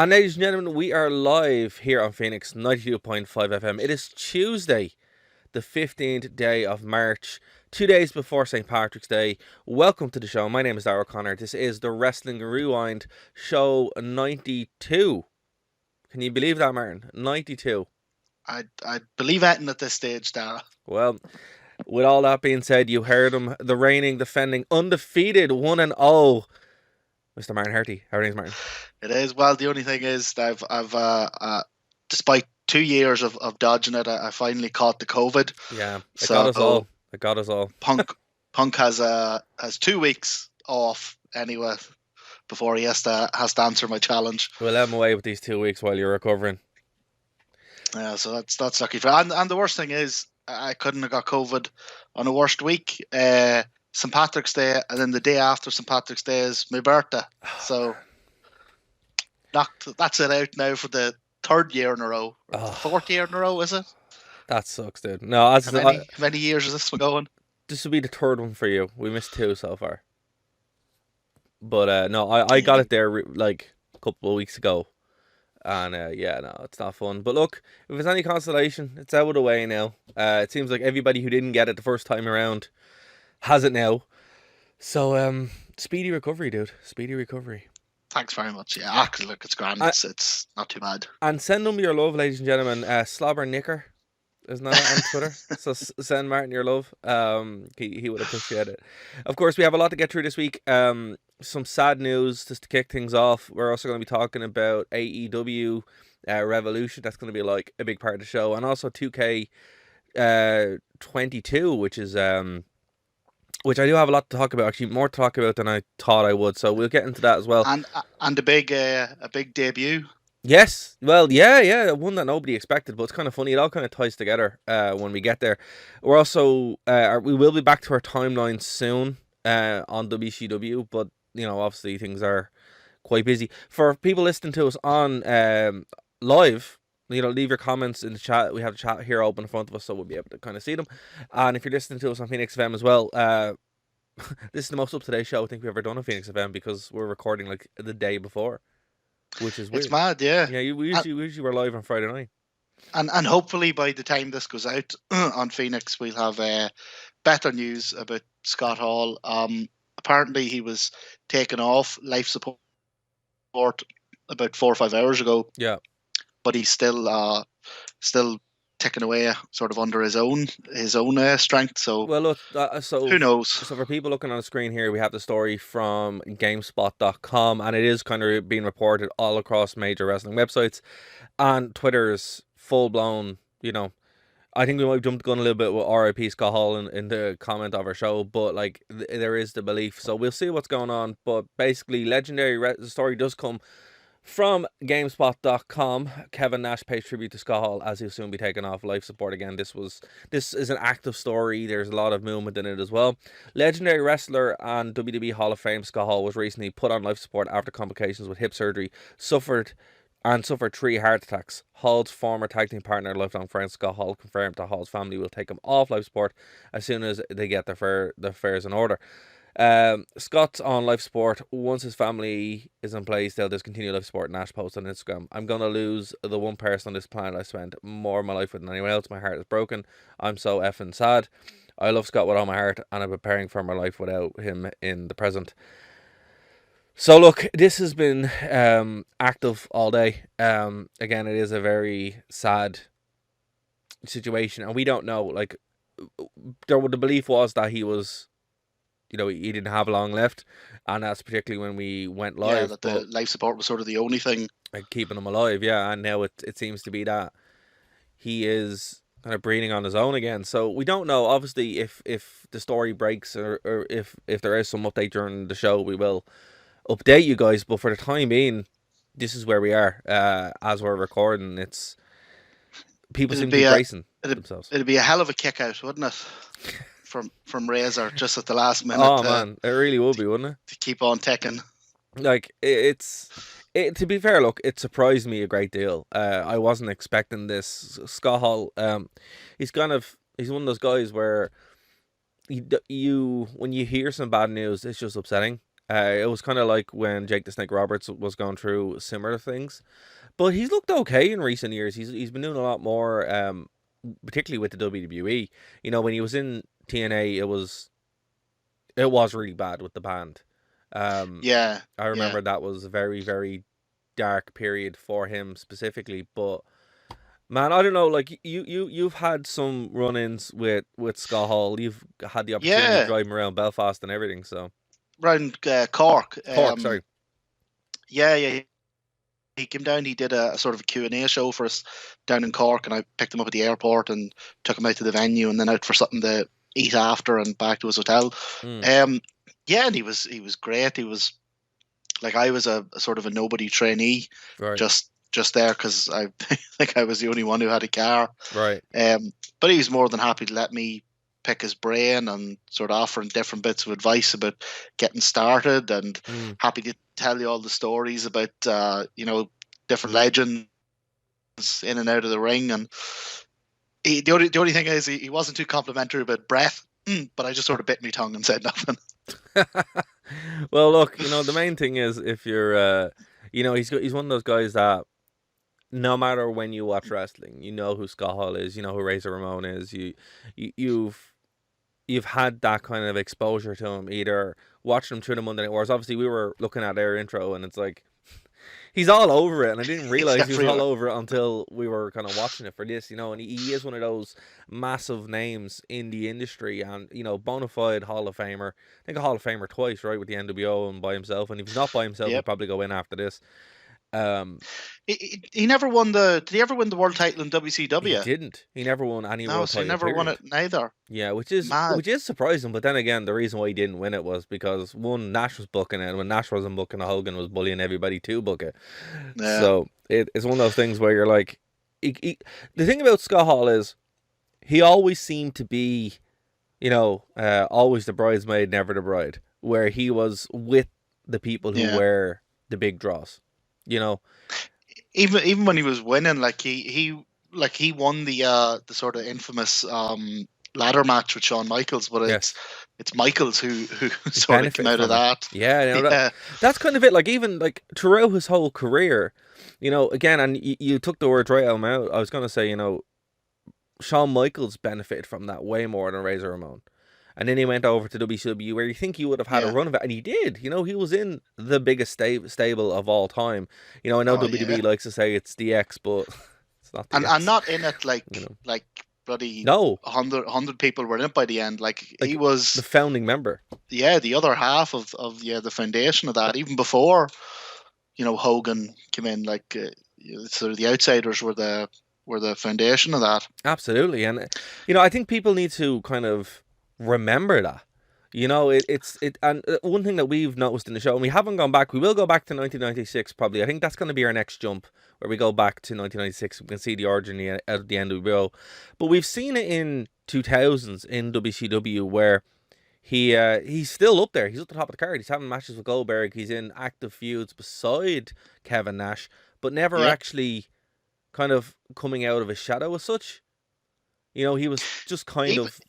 And ladies and gentlemen, we are live here on Phoenix 92.5 FM. It is Tuesday, the 15th day of March, 2 days before St. Patrick's Day. Welcome to the show. My name is Darrell Connor. This is the Wrestling Rewind, show 92. Can you believe that, Martin? 92. I believe that at this stage, Dara. Well, with all that being said, you heard him, the reigning, defending, undefeated 1-0, Mr. Martin Herty. How are things, Martin? It is. Well, the only thing is that I've despite 2 years of dodging it, I finally caught the COVID. Yeah, it got us all. It got us all. Punk has 2 weeks off anyway before he has to answer my challenge. We'll let him away with these 2 weeks while you're recovering. Yeah, so that's lucky for. And the worst thing is, I couldn't have got COVID on a worst week. St. Patrick's Day, and then the day after St. Patrick's Day is my birthday. So that's it out now for the 3rd year in a row. 4th year in a row, is it? That sucks, dude. No, how many years is this one going? This will be the 3rd one for you. We missed 2 so far. But no, I got it there like a couple of weeks ago. And yeah, no, it's not fun. But look, if it's any consolation, it's out of the way now. It seems like everybody who didn't get it the first time around has it now. So speedy recovery, dude. Speedy recovery. Thanks very much. Yeah, actually, look, it's grand. It's not too bad. And send them your love, ladies and gentlemen. Slobber Knicker is now on Twitter. So send Martin your love. He would appreciate it. Of course, we have a lot to get through this week. Some sad news just to kick things off. We're also going to be talking about AEW Revolution. That's going to be like a big part of the show, and also 2K 22, which is which I do have a lot to talk about. Actually, more to talk about than I thought I would. So we'll get into that as well. And a big debut. Yes, well, yeah, one that nobody expected, but it's kind of funny. It all kind of ties together when we get there. We're also we will be back to our timeline soon on WCW, but you know, obviously things are quite busy. For people listening to us on live, you know, leave your comments in the chat. We have the chat here open in front of us, so we'll be able to kind of see them. And if you're listening to us on Phoenix FM as well, this is the most up-to-date show I think we've ever done on Phoenix FM because we're recording like the day before, which is weird. It's mad, yeah. Yeah, we usually were live on Friday night. And hopefully by the time this goes out on Phoenix, we'll have better news about Scott Hall. Apparently he was taken off life support about 4 or 5 hours ago. Yeah. But he's still ticking away sort of under his own strength. So well, look, so who knows? So for people looking on the screen here, we have the story from GameSpot.com, and it is kind of being reported all across major wrestling websites, and Twitter's full blown. You know, I think we might have jumped the gun a little bit with R.I.P. Scott Hall in the comment of our show, but like there is the belief. So we'll see what's going on. But basically, the story does come from GameSpot.com. Kevin Nash pays tribute to Scott Hall as he'll soon be taken off life support again. This is an active story. There's a lot of movement in it as well. Legendary wrestler and WWE Hall of Fame Scott Hall was recently put on life support after complications with hip surgery. Suffered 3 heart attacks. Hall's former tag team partner, lifelong friend Scott Hall, confirmed that Hall's family will take him off life support as soon as they get their affairs in order. Scott's on life support. Once his family is in place, they'll discontinue life support. Nash posts on Instagram, "I'm gonna lose the one person on this planet I spent more of my life with than anyone else. My heart is broken. I'm so effing sad. I love Scott with all my heart, and I'm preparing for my life without him in the present." So look, this has been active all day. Again, it is a very sad situation, and we don't know. Like, the belief was that he was, you know, he didn't have long left, and that's particularly when we went live. Yeah, that the life support was sort of the only thing keeping him alive. Yeah, and now it seems to be that he is kind of breathing on his own again. So we don't know. Obviously, if the story breaks or if there is some update during the show, we will update you guys. But for the time being, this is where we are as we're recording. It's people seem to be bracing themselves. It'd be a hell of a kick out, wouldn't it? From Razor just at the last minute. Oh man, it really would be, wouldn't it? To keep on ticking. Like to be fair, look, it surprised me a great deal. I wasn't expecting this. Scott Hall, he's one of those guys where you when you hear some bad news, it's just upsetting. It was kind of like when Jake the Snake Roberts was going through similar things, but he's looked okay in recent years. He's been doing a lot more, particularly with the WWE. You know, when he was in TNA, it was really bad with the band. Um, Yeah, I yeah, remember that was a very, very dark period for him specifically. But man, I don't know. Like you've had some run-ins with Scott Hall. You've had the opportunity to yeah. drive him around Belfast and everything. So Round Cork. Cork, sorry. Yeah, yeah. He came down. He did a sort of a Q&A show for us down in Cork, and I picked him up at the airport and took him out to the venue, and then out for something to eat after, and back to his hotel. Mm, Um, yeah, and he was great. He was like, I was a sort of a nobody trainee, right, just there because I think I was the only one who had a car. right. But he was more than happy to let me pick his brain and sort of offering different bits of advice about getting started, and Mm. happy to tell you all the stories about different legends in and out of the ring. And the only thing is he wasn't too complimentary about breath, but I just sort of bit my tongue and said nothing. Well, look, the main thing is if you're, he's one of those guys that no matter when you watch wrestling, you know who Scott Hall is, you know who Razor Ramon is. You've had that kind of exposure to him, either watching him through the Monday Night Wars. Obviously, we were looking at their intro, and it's like he's all over it, and I didn't He's realize he was all everywhere. over it until we were kind of watching it for this, and he is one of those massive names in the industry, and bona fide Hall of Famer. I think a Hall of Famer twice, right, with the NWO and by himself, and if he's not by himself, he'll Yep. probably go in after this. Um, He never won the. Did he ever win the world title in he WCW? didn't. He never won any No, world so he title. never won Period. it neither. Yeah, which is Mad. surprising. But then again, the reason why he didn't win it was because one, Nash was booking it, and when Nash wasn't booking it, Hogan was bullying everybody to book it. Yeah. So it's one of those things where you're like, the thing about Scott Hall is he always seemed to be, always the bridesmaid, never the bride. Where he was with the people who Yeah. were the big draws. You know, Even when he was winning, like he won the sort of infamous ladder match with Shawn Michaels, but yes, it's Michaels who he's sort of came benefited out of from it. that. Yeah, Yeah. that's kind of it. Like even like throughout his whole career, again, and you took the words right out of my mouth. I was gonna say, Shawn Michaels benefited from that way more than Razor Ramon. And then he went over to WCW, where you think he would have had a Yeah. run of it, and he did. He was in the biggest stable of all time. I know Oh yeah. WWE likes to say it's DX, but it's not And DX. not in it like You know, like bloody no, 100 people were in it by the end. Like he like the was, founding member. the other half of the foundation of that, even before Hogan came in. Like sort of the outsiders were the foundation of that. Absolutely, and I think people need to kind of remember that. And one thing that we've noticed in the show, and we haven't gone back. We will go back to 1996 probably. I think that's going to be our next jump, where we go back to 1996. We can see the origin of the NWO, but we've seen it in 2000s in WCW, where he's still up there. He's at the top of the card. He's having matches with Goldberg. He's in active feuds beside Kevin Nash, but never Yeah. actually kind of coming out of his shadow as such. He was just kind Even, of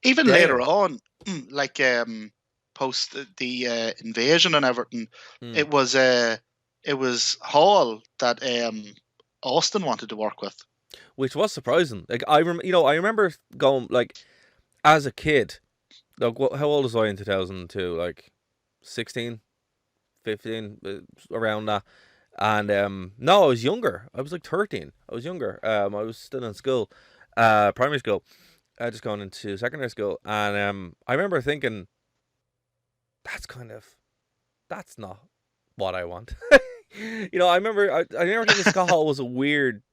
even there. later on, like post the invasion and everything, Mm. it was Hall that Austin wanted to work with. Which was surprising. Like I remember going like as a kid. Like how old was I in 2002? Like 16, 15, around that. And no, I was younger. I was like 13. I was younger. I was still in school, primary school. Just going into secondary school, and I remember thinking, that's not what I want. I remember I never think Scott Hall was a weird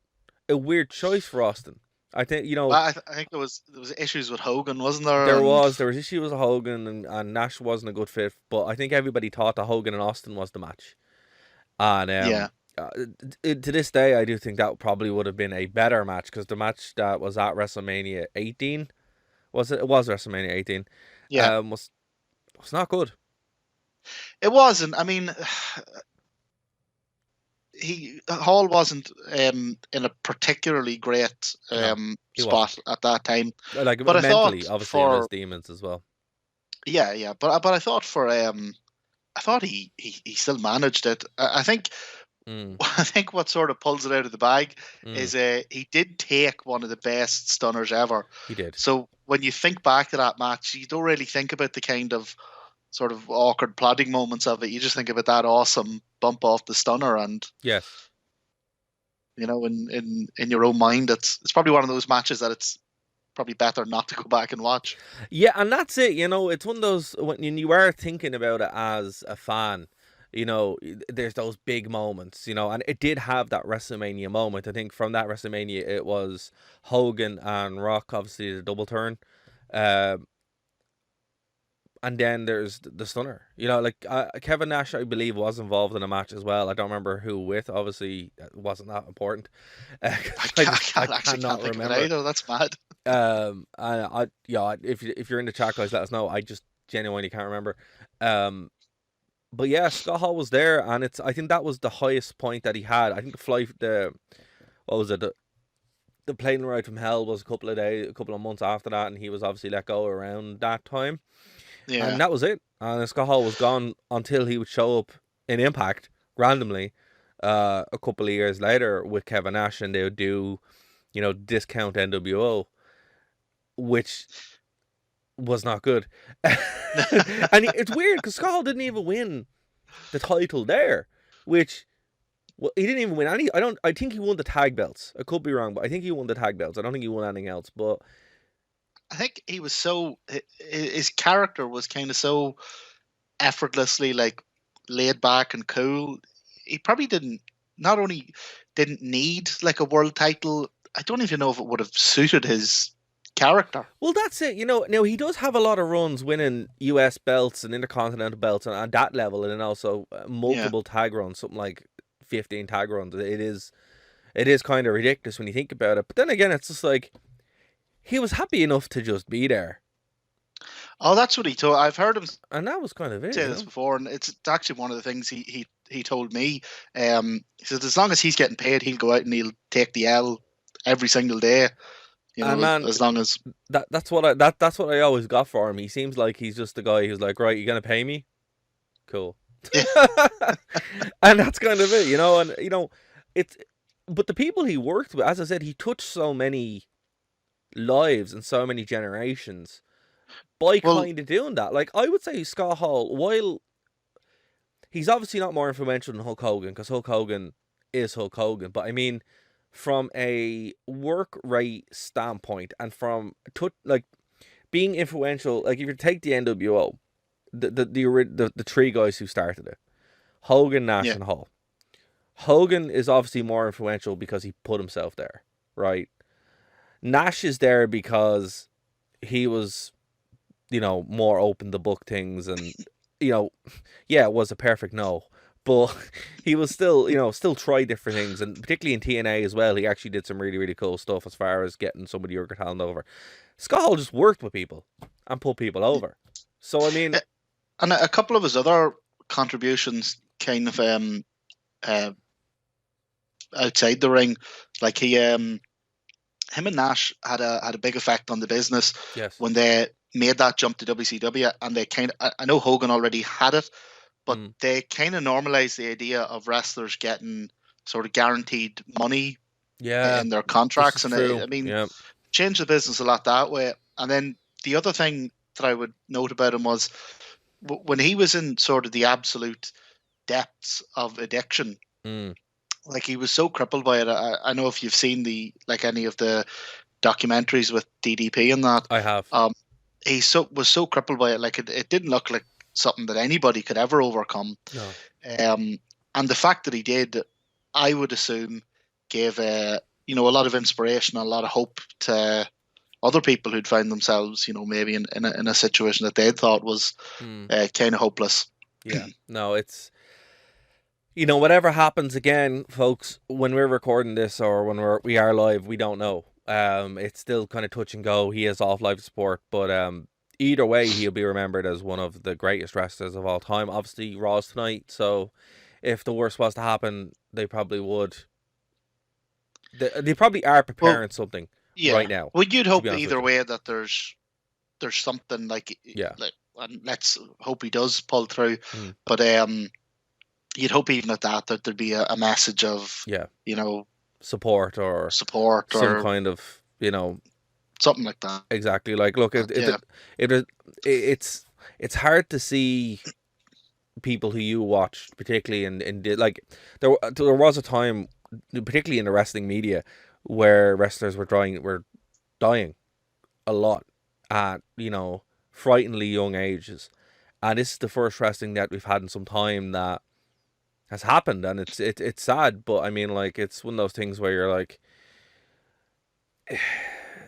choice for Austin. I think I think there was issues with Hogan, wasn't there? there And was issues with Hogan, and Nash wasn't a good fit, but I think everybody thought that Hogan and Austin was the match. And yeah, to this day, I do think that probably would have been a better match, because the match that was at WrestleMania 18, was it? It was WrestleMania 18. yeah, Was not good. it wasn't. I mean, Hall wasn't in a particularly great No, he spot at that time. Like But I mentally, thought obviously, in his for demons as well. yeah, but I thought for I thought he still managed it. I think Mm, I think what sort of pulls it out of the bag mm, is he did take one of the best stunners ever. he did. So when you think back to that match, you don't really think about the kind of sort of awkward plodding moments of it. You just think about that awesome bump off the stunner, and Yes. in your own mind, it's probably one of those matches that it's probably better not to go back and watch. Yeah, and that's it. It's one of those when you are thinking about it as a fan. There's those big moments. And it did have that WrestleMania moment. I think from that WrestleMania, it was Hogan and Rock, obviously the double turn. Um, and then there's the stunner. Like Kevin Nash, I believe, was involved in a match as well. I don't remember who with. Obviously, it wasn't that important. I Actually cannot can't think of it remember. either. That's mad. And yeah, if you're in the chat, guys, let us know. I just genuinely can't remember. Um, but yeah, Scott Hall was there, and I think that was the highest point that he had. I think what was it? The plane ride from hell was a couple of months after that, and he was obviously let go around that time. Yeah. And that was it. And Scott Hall was gone until he would show up in Impact randomly a couple of years later with Kevin Nash, and they would do, discount NWO, which was not good. And it's weird because Scott Hall didn't even win the title there, which he didn't even win any. I think he won the tag belts. I could be wrong, but I think he won the tag belts. I don't think he won anything else. But I think he was his character was kind of so effortlessly like laid back and cool. He probably not only didn't need like a world title. I don't even know if it would have suited his character. well, that's it. Now he does have a lot of runs winning US belts and intercontinental belts and that level, and then also Yeah. multiple tag runs, something like 15 tag runs. It is kind of ridiculous when you think about it. But then again, it's just like he was happy enough to just be there, Oh, that's what he told. I've heard him and that was kind of it. say this before, and it's actually one of the things he told me. He says as long as he's getting paid, he'll go out and he'll take the L every single day. And man, as long as that's what I always got for him. He seems like he's just the guy who's like, right, you're gonna pay me, cool. And that's kind of it, and it's. But the people he worked with, as I said, he touched so many lives and so many generations by well, kind of doing that. Like, I would say Scott Hall, while he's obviously not more influential than Hulk Hogan, because Hulk Hogan is Hulk Hogan, but I mean, from a work rate standpoint and from like being influential, like if you take the NWO, the three guys who started it, Hogan, Nash, yeah, and Hall. Hogan is obviously more influential because he put himself there, right? Nash is there because he was, more open to book things, and yeah, it was a perfect no, but he was still, still try different things, and particularly in TNA as well, he actually did some really, really cool stuff as far as getting somebody your talent over. Scott Hall just worked with people and put people over. So I mean, and a couple of his other contributions, kind of uh, outside the ring, like him and Nash had a big effect on the business yes, when they made that jump to WCW, and they I know Hogan already had it, but they kind of normalized the idea of wrestlers getting sort of guaranteed money yeah, in their contracts, and true. I mean, Yeah, changed the business a lot that way. And then the other thing that I would note about him was when he was in sort of the absolute depths of addiction, like he was so crippled by it. I know if you've seen any of the documentaries with DDP and that, I have. He was so crippled by it, like it didn't look like something that anybody could ever overcome. No. And the fact that he did, I would assume, gave a lot of inspiration, a lot of hope to other people who'd found themselves, maybe in a situation that they thought was kind of hopeless. Yeah, no, it's whatever happens again, folks. When we're recording this or when we are live, we don't know. It's still kind of touch and go. He is off life support, but either way, he'll be remembered as one of the greatest wrestlers of all time. Obviously, Raw's tonight, so if the worst was to happen, they probably would. They probably are preparing something right now. Well, you'd hope either way that there's something like and let's hope he does pull through. Mm. But you'd hope even at that there'd be a message of Yeah, support some or kind of something like that. exactly. Like, look, it's hard to see people who you watched, particularly in like there was a time, particularly in the wrestling media, where wrestlers were dying a lot at frighteningly young ages, and this is the first wrestling that we've had in some time that has happened, and it's sad, but I mean, like, it's one of those things where you're like,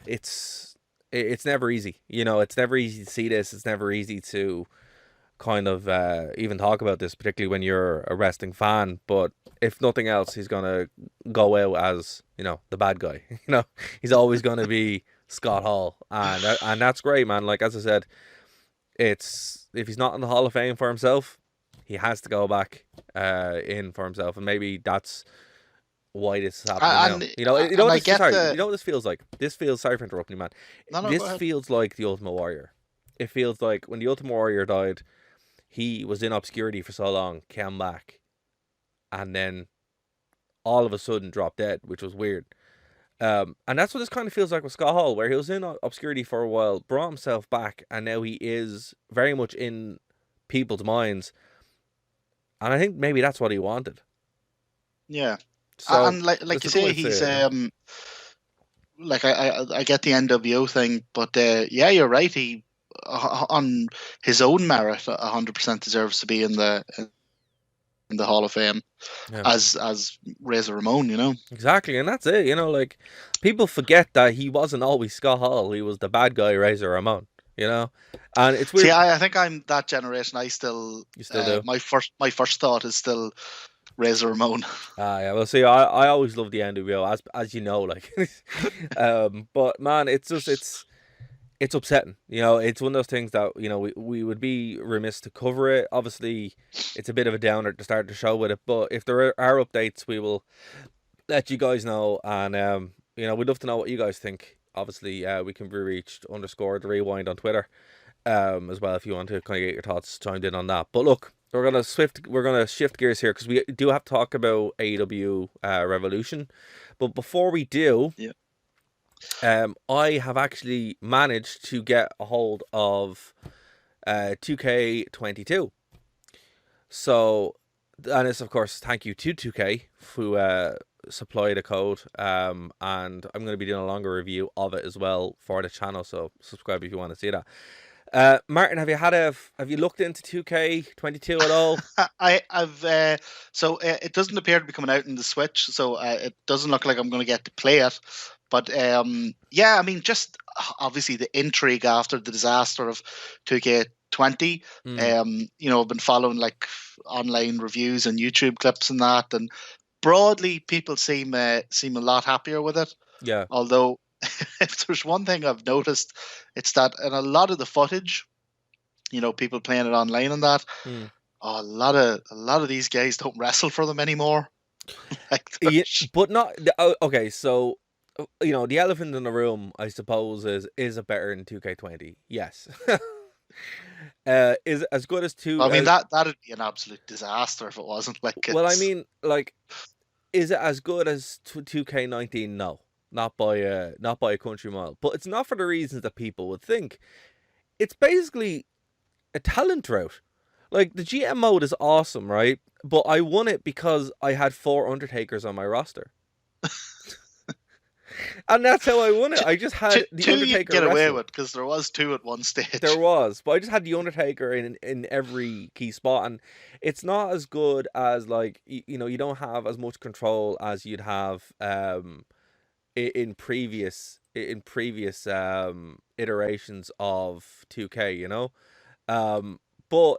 it's never easy, it's never easy to see this, it's never easy to kind of even talk about this, particularly when you're a wrestling fan. But if nothing else, he's gonna go out as the bad guy. He's always gonna be Scott Hall, and that's great, man. Like, as I said, it's if he's not in the Hall of Fame for himself, he has to go back in for himself, and maybe that's why this is happening now. You know what this feels like? This feels, sorry for interrupting you, man. No, This feels like the Ultimate Warrior. It feels like when the Ultimate Warrior died, he was in obscurity for so long, came back, and then all of a sudden dropped dead, which was weird. And that's what this kind of feels like with Scott Hall, where he was in obscurity for a while, brought himself back, and now he is very much in people's minds. And I think maybe that's what he wanted. Yeah. So, and like you say, he's like I get the NWO thing, but yeah, you're right. He on his own merit, 100% deserves to be in the Hall of Fame as Razor Ramon. Exactly, and that's it. Like, people forget that he wasn't always Scott Hall. He was the bad guy, Razor Ramon. And it's weird. See, I think I'm that generation. You still do. My first thought is still Razor Ramon. Yeah. Well, see, I always love the NWO, as you know, like. But man, it's upsetting. It's one of those things that we would be remiss to cover it. Obviously, it's a bit of a downer to start the show with it, but if there are updates, we will let you guys know. And we'd love to know what you guys think. Obviously, we can be reached _the rewind on Twitter, as well, if you want to kind of get your thoughts chimed in on that. But look, we're gonna shift gears here, because we do have to talk about AEW Revolution. But before we do, I have actually managed to get a hold of 2K22. So, and it's, of course, thank you to 2K who supplied a code. And I'm going to be doing a longer review of it as well for the channel. So subscribe if you want to see that. Martin, have you looked into 2K22 at all? I've so it doesn't appear to be coming out in the Switch, so it doesn't look like I'm going to get to play it. But yeah, I mean, just obviously the intrigue after the disaster of 2K20. I've been following like online reviews and YouTube clips and that, and broadly people seem a lot happier with it. Yeah. Although, if there's one thing I've noticed, it's that in a lot of the footage, people playing it online and that, a lot of these guys don't wrestle for them anymore. But not okay. So, the elephant in the room, I suppose, is a better than 2K20. Yes. Is as good as two. I mean, that'd be an absolute disaster if it wasn't. Well, I mean, like, is it as good as 2K19? No. Not by a country mile. But it's not for the reasons that people would think. It's basically a talent drought. Like, the GM mode is awesome, right? But I won it because I had 4 Undertakers on my roster. And that's how I won it. I just had the two Undertaker. You get away with, because there was 2 at one stage. There was, but I just had the Undertaker in every key spot, and it's not as good as, like, you don't have as much control as you'd have in previous iterations of 2K. But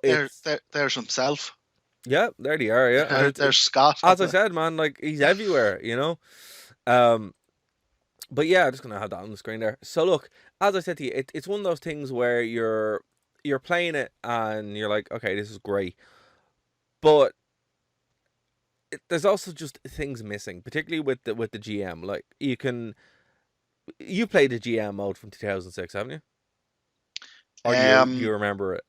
there's himself. Yeah, there they are. Yeah, there's Scott. As I said, man, like, he's everywhere. But yeah, I'm just gonna have that on the screen there. So look, as I said to you, it's one of those things where you're playing it and you're like, okay, this is great, but there's also just things missing, particularly with the GM. Like, you played the GM mode from 2006, haven't you? Or do you remember it?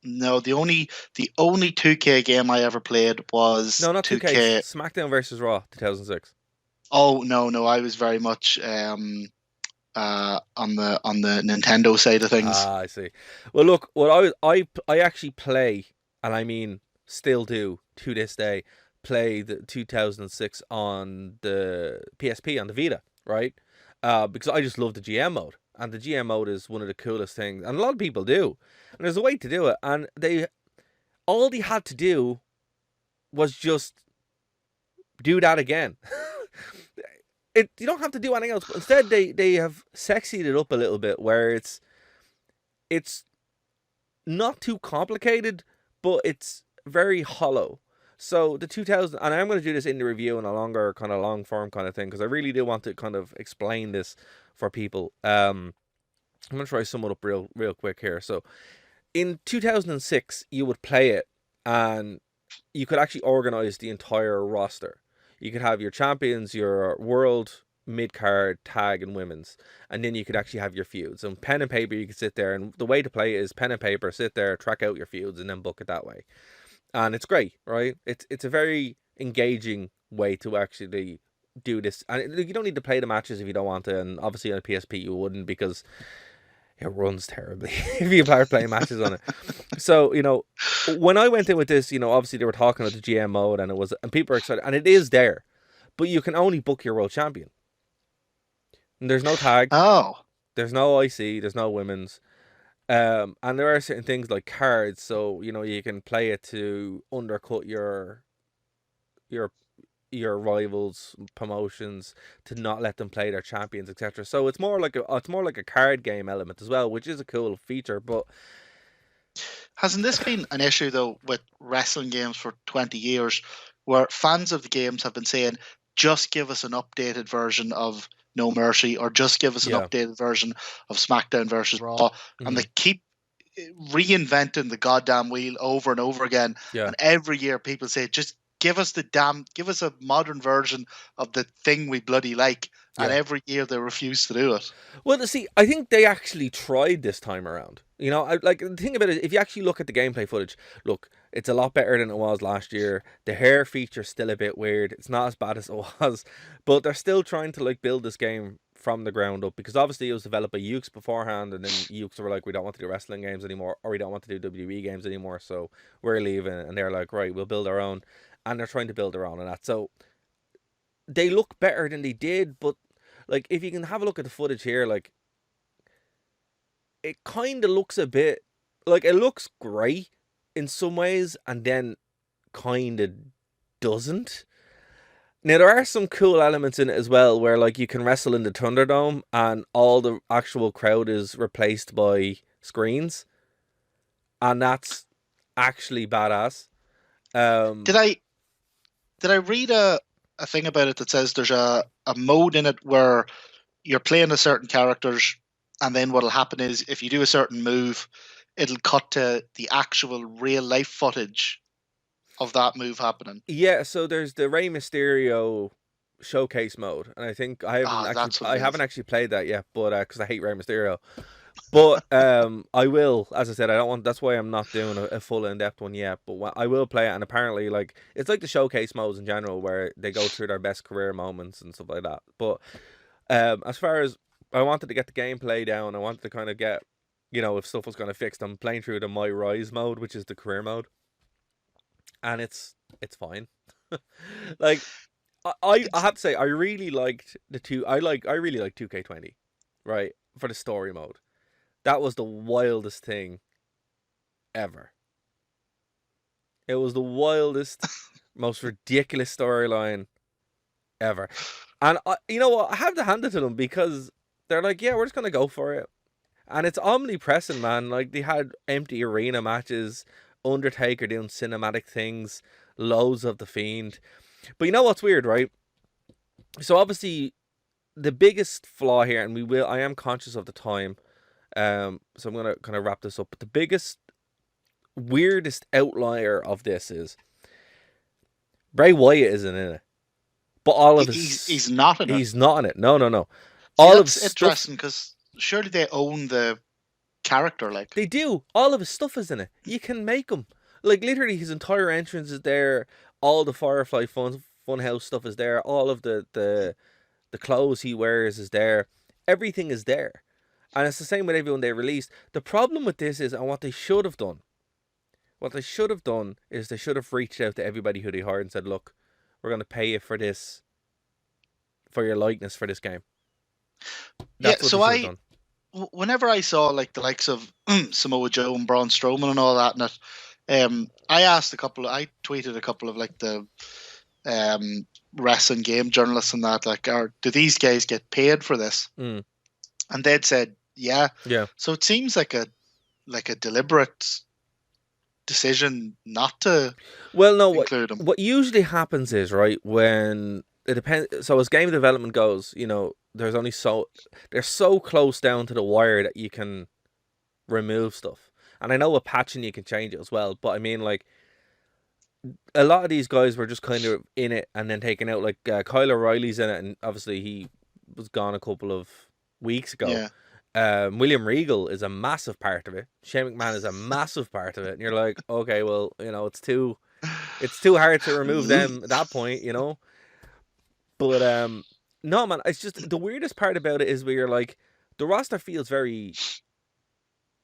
No, the only 2K game I ever played was No, not 2K. 2K. SmackDown versus Raw 2006. Oh no, I was very much on the Nintendo side of things. Ah, I see. Well, look, I actually play, and I mean still do to this day, play the 2006 on the PSP on the Vita, right? Because I just love the GM mode, and the GM mode is one of the coolest things, and a lot of people do. And there's a way to do it, and all they had to do was just do that again. You don't have to do anything else, but instead they have sexied it up a little bit, where it's not too complicated, but it's very hollow. So the 2000, and I'm going to do this in the review in a longer kind of long form kind of thing, because I really do want to kind of explain this for people. I'm going to try to sum it up real quick here. So in 2006, you would play it, and you could actually organize the entire roster. You could have your champions, your world, mid-card, tag, and women's. And then you could actually have your feuds. And pen and paper, you could sit there. And the way to play it is pen and paper, sit there, track out your feuds, and then book it that way. And it's great, right? It's a very engaging way to actually do this. And you don't need to play the matches if you don't want to. And obviously on a PSP you wouldn't, because it runs terribly if you are playing matches on it. So, when I went in with this, obviously they were talking about the GM mode, and people are excited, and it is there, but you can only book your world champion. And there's no tag. Oh. There's no IC. There's no women's. And there are certain things like cards, so you can play it to undercut your rivals' promotions, to not let them play their champions, etc. So it's more like a card game element as well, which is a cool feature. But hasn't this been an issue though with wrestling games for 20 years, where fans of the games have been saying, just give us an updated version of No Mercy, or just give us an updated version of SmackDown versus Raw, and they keep reinventing the goddamn wheel over and over again. And every year people say, just give us a modern version of the thing we bloody like. And every year they refuse to do it. Well, see, I think they actually tried this time around. The thing about it, if you actually look at the gameplay footage, look, it's a lot better than it was last year. The hair feature's still a bit weird. It's not as bad as it was, but they're still trying to build this game from the ground up, because obviously it was developed by Yuke's beforehand, and then Yuke's were like, we don't want to do wrestling games anymore, or we don't want to do WWE games anymore, so we're leaving. And they're like, right, we'll build our own. And they're trying to build their own and that. So they look better than they did, but if you can have a look at the footage here, it kind of looks a bit it looks great in some ways, and then kind of doesn't. Now there are some cool elements in it as well, where you can wrestle in the Thunderdome and all the actual crowd is replaced by screens, and that's actually badass. Did I read a thing about it that says there's a mode in it where you're playing a certain characters, and then what'll happen is if you do a certain move, it'll cut to the actual real life footage of that move happening. Yeah, so there's the Rey Mysterio showcase mode, and I think I haven't actually played that yet, but because I hate Rey Mysterio. But I will, as I said, I don't want. That's why I'm not doing a full in-depth one yet. But I will play it, and apparently, it's like the showcase modes in general, where they go through their best career moments and stuff like that. But as far as I wanted to get the gameplay down, I wanted to kind of get, if stuff was going to fix. I'm playing through the My Rise mode, which is the career mode, and it's fine. I have to say, I really liked the two. I really like 2K20, right, for the story mode. That was the wildest thing ever. It was the wildest, most ridiculous storyline ever. And you know what? I have to hand it to them, because they're like, yeah, we're just going to go for it. And it's omnipresent, man. They had empty arena matches, Undertaker doing cinematic things, loads of The Fiend. But you know what's weird, right? So obviously, the biggest flaw here, and I am conscious of the time, so I'm going to kind of wrap this up. But the biggest, weirdest outlier of this is Bray Wyatt isn't in it. But all of he's not in it. He's not in it. No. See, all that's interesting, because surely they own the character. Like, They do. All of his stuff is in it. You can make him. Like, literally, his entire entrance is there. All the Firefly Funhouse stuff is there. All of the clothes he wears is there. Everything is there. And it's the same with everyone they released. The problem with this is, and what they should have done, is they should have reached out to everybody who they hired and said, look, we're going to pay you for this, for your likeness for this game. That's so whenever I saw like the likes of Samoa Joe and Braun Strowman and all that, and I tweeted a couple of like the wrestling game journalists and that, like, do these guys get paid for this? Mm. And they'd said, yeah. So it seems like a deliberate decision not to. Well, no. Include them. What usually happens is, right, when it depends. So as game development goes, you know, they're so close down to the wire that you can remove stuff. And I know with patching you can change it as well, but I mean, like, a lot of these guys were just kind of in it and then taken out. Like Kyle O'Reilly's in it, and obviously he was gone a couple of weeks ago. Yeah. William Regal is a massive part of it. Shane McMahon is a massive part of it, and you're like, okay, well, you know, it's too hard to remove them at that point, you know. But no, man, it's just the weirdest part about it is where you're like, the roster feels very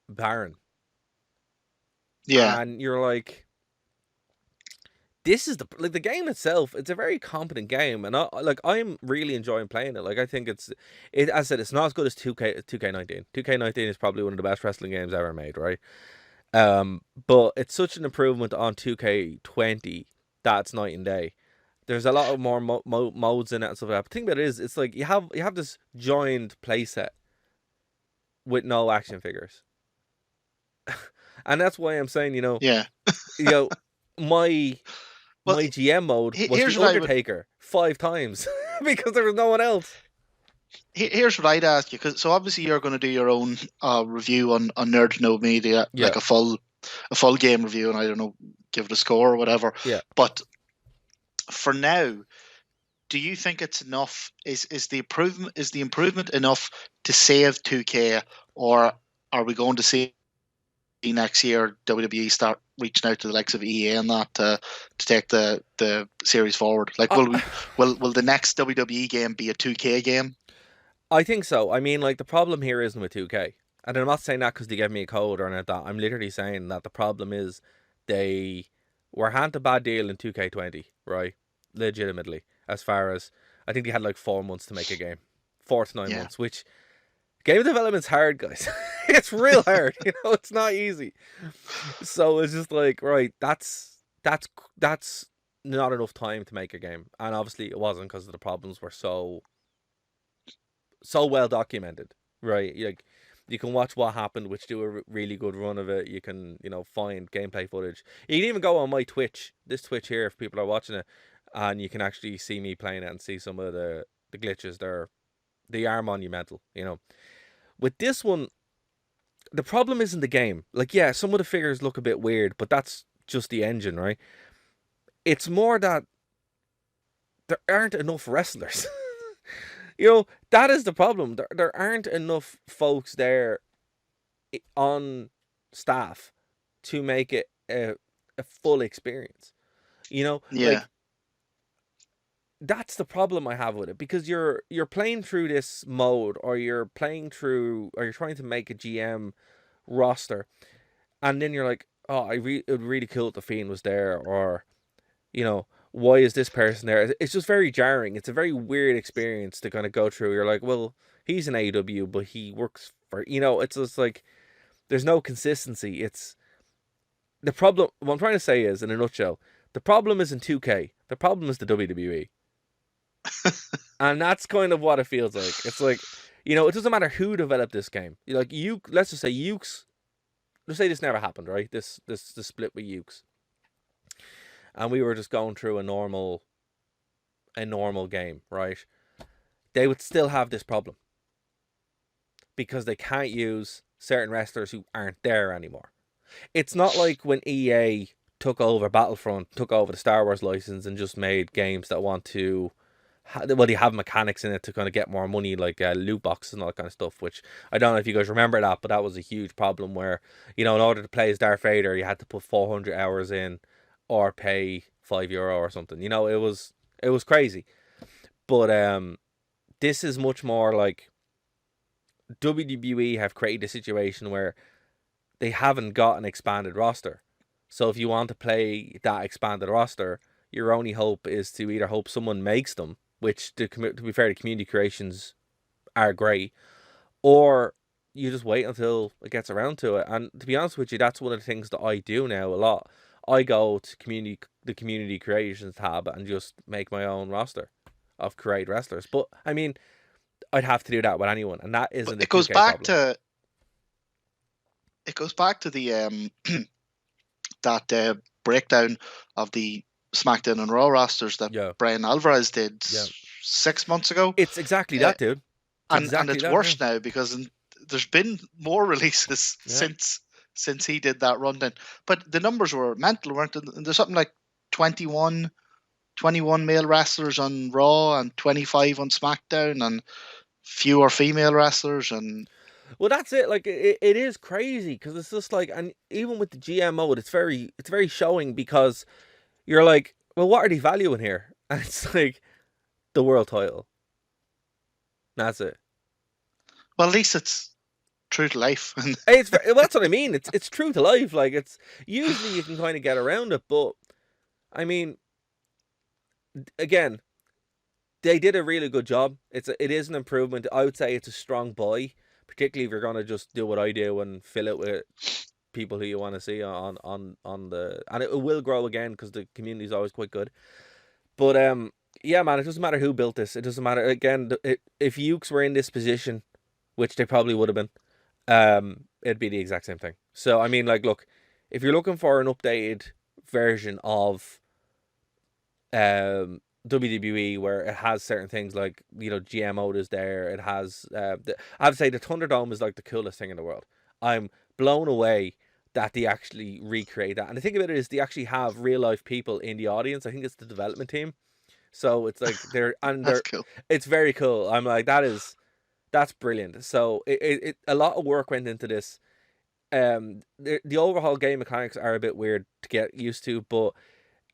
barren. Yeah. And you're like, this is the game itself. It's a very competent game, and I'm really enjoying playing it. Like, I think as I said, it's not as good as 2K19. 2K19 is probably one of the best wrestling games ever made, right? But it's such an improvement on 2K20 that's night and day. There's a lot of more modes in it and stuff like that. But the thing about it is, it's like you have this joined playset with no action figures, and that's why I'm saying, you know, my GM mode was the Undertaker 5 times because there was no one else. Here's what I'd ask you, because so obviously you're going to do your own review on Nerd to Know Media, like a full game review, and I don't know, give it a score or whatever. Yeah. But for now, do you think it's enough? Is the improvement enough to save 2K, or are we going to see next year WWE start reaching out to the likes of EA and that to take the series forward? Like, will the next WWE game be a 2K game? I think so. I mean, like, the problem here isn't with 2K, and I'm not saying that because they gave me a code or anything like that. I'm literally saying that the problem is they were handed a bad deal in 2K20, right? Legitimately, as far as I think they had like 4 months to make a game, 4 to 9 months, which game development's hard, guys. It's real hard, you know. It's not easy. So it's just like, right, that's not enough time to make a game, and obviously it wasn't because the problems were so well documented, right? Like, you can watch what happened, which do a really good run of it. You can, you know, find gameplay footage. You can even go on my Twitch, this Twitch here, if people are watching it, and you can actually see me playing it and see some of the glitches. They are monumental, you know. With this one, the problem isn't the game. Like, yeah, some of the figures look a bit weird, but that's just the engine, right? It's more that there aren't enough wrestlers. You know, that is the problem. There aren't enough folks there on staff to make it a full experience. You know, like, that's the problem I have with it, because you're playing through this mode, or you're trying to make a GM roster, and then you're like, oh, it would really cool if the Fiend was there, or, you know, why is this person there? It's just very jarring. It's a very weird experience to kind of go through. You're like, well, he's an AEW, but he works for, you know, it's just like, there's no consistency. It's the problem. What I'm trying to say is, in a nutshell, the problem isn't 2K. The problem is the WWE. And that's kind of what it feels like. It's like, you know, it doesn't matter who developed this game. Like, let's just say Ukes. Let's say this never happened, right? This split with Ukes, and we were just going through a normal game, right? They would still have this problem because they can't use certain wrestlers who aren't there anymore. It's not like when EA took over Battlefront, took over the Star Wars license, and just made games that want to well, they have mechanics in it to kind of get more money, like loot boxes and all that kind of stuff. Which I don't know if you guys remember that, but that was a huge problem where, in order to play as Darth Vader, you had to put 400 hours in, or pay €5 or something. It was crazy. But this is much more like WWE have created a situation where they haven't got an expanded roster. So if you want to play that expanded roster, your only hope is to either hope someone makes them, which to be fair, the community creations are great, or you just wait until it gets around to it. And to be honest with you, that's one of the things that I do now a lot. I go to the community creations tab and just make my own roster of create wrestlers. But I mean, I'd have to do that with anyone, and that isn't But a 2K problem. It goes back to the that breakdown of the SmackDown and Raw rosters that Yeah. Brian Alvarez did 6 months ago. It's exactly that, dude. And it's worse now because there's been more releases since he did that rundown. But the numbers were mental, weren't they? And there's something like 21 male wrestlers on Raw and 25 on SmackDown, and fewer female wrestlers. And well, that's it. Like it is crazy because it's just like, and even with the GM mode, it's very showing because you're like, well, what are they valuing here? And it's like the world title. That's it. Well, at least it's true to life. That's what I mean. It's true to life. Like, it's usually you can kind of get around it, but I mean, again, they did a really good job. It is an improvement. I would say it's a strong buy, particularly if you're gonna just do what I do and fill it with people who you want to see on the, and it will grow again because the community is always quite good. But yeah, man, it doesn't matter who built this. It doesn't matter. Again, if Ukes were in this position, which they probably would have been, it'd be the exact same thing. So I mean, like, look, if you're looking for an updated version of WWE where it has certain things like, GM mode is there, it has I have to say the Thunderdome is like the coolest thing in the world. I'm blown away that they actually recreate that. And the thing about it is they actually have real life people in the audience. I think it's the development team. So it's like That's cool. It's very cool. I'm like, that's brilliant. So a lot of work went into this. The overhaul game mechanics are a bit weird to get used to, but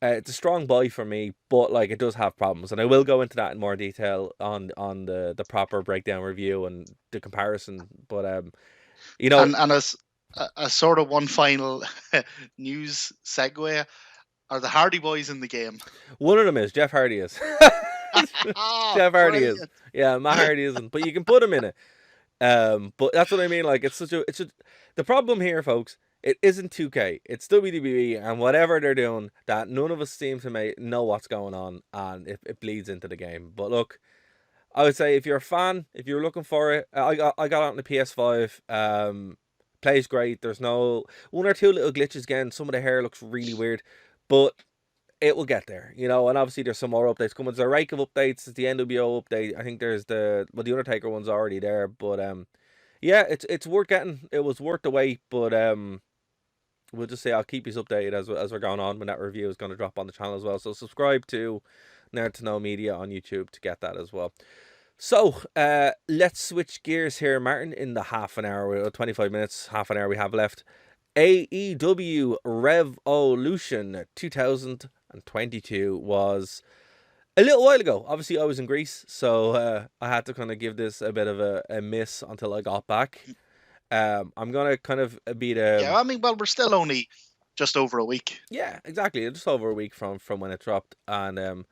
it's a strong buy for me. But like, it does have problems, and I will go into that in more detail on the proper breakdown review and the comparison. But and as a sort of one final news segue, are the Hardy Boys in the game? One of them is. Jeff Hardy is. Jeff Hardy is. Yeah, Matt Hardy isn't, but you can put him in it. But that's what I mean. Like, the problem here, folks. It isn't 2K. It's WWE, and whatever they're doing, that none of us seem to know what's going on, and it bleeds into the game. But look, I would say if you're a fan, if you're looking for it, I got it on the PS5. Plays great. There's no one or two little glitches again. Some of the hair looks really weird, but it will get there, and obviously there's some more updates coming. There's a rake of updates. It's the NWO update. I think there's the Undertaker one's already there, but yeah, it's worth getting. It was worth the wait, but we'll just say I'll keep you updated as we're going on when that review is going to drop on the channel as well. So subscribe to Nerd to Know Media on YouTube to get that as well. So let's switch gears here, Martin. In the half an hour, 25 minutes, half an hour we have left. AEW Revolution 2022 was a little while ago. Obviously, I was in Greece, so I had to kind of give this a bit of a miss until I got back. I'm gonna kind of be the... Yeah, I mean, well, we're still only just over a week. Yeah, exactly, just over a week from when it dropped, and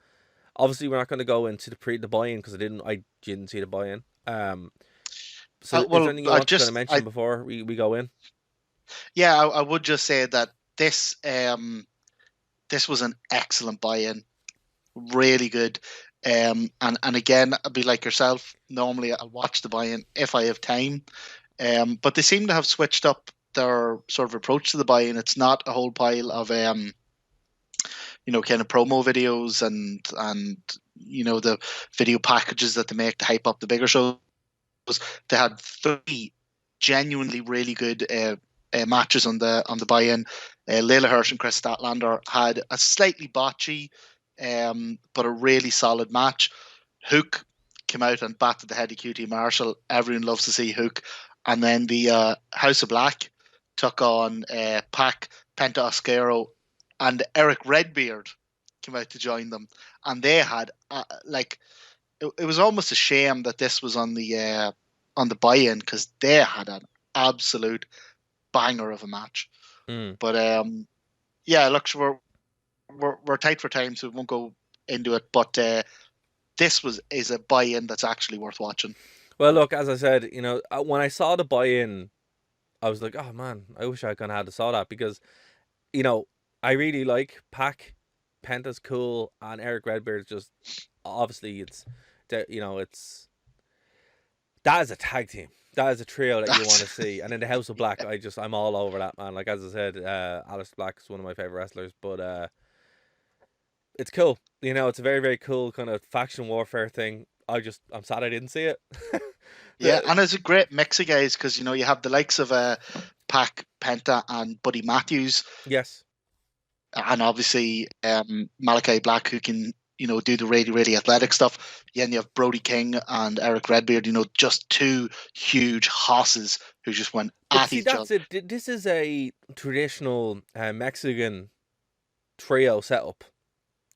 obviously we're not going to go into the buy-in because I didn't see the buy-in. So is there anything you want to mention before we go in? Yeah, I would just say that this was an excellent buy-in, really good. And again, I'd be like yourself. Normally, I'll watch the buy-in if I have time. But they seem to have switched up their sort of approach to the buy-in. It's not a whole pile of kind of promo videos and the video packages that they make to hype up the bigger shows. They had 3 genuinely really good matches on the buy-in. Layla Hirsch and Chris Statlander had a slightly botchy, but a really solid match. Hook came out and batted the head of QT Marshall. Everyone loves to see Hook. And then the House of Black took on Pac, Penta Oscuro, and Eric Redbeard came out to join them. And they had it was almost a shame that this was on the buy-in, because they had an absolute banger of a match. But yeah, look, we're tight for time, so we won't go into it. But this is a buy-in that's actually worth watching. Well, look, as I said, when I saw the buy-in, I was like, oh man, I wish I kind of had saw that, because, I really like Pac. Penta's cool, and Eric Redbeard is just, obviously, it's that is a tag team. That is a trio that you want to see. And in the House of Black, I'm all over that, man. Like, as I said, Alistair Black is one of my favorite wrestlers, but it's cool. It's a very, very cool kind of faction warfare thing. I'm sad I didn't see it. Yeah, and it's a great mix of guys, because you have the likes of Pac, Penta, and Buddy Matthews. Yes. And obviously Malachi Black, who can do the really, really athletic stuff. Yeah, and you have Brody King and Eric Redbeard, just two huge hosses who just went at each other. This is a traditional Mexican trio setup.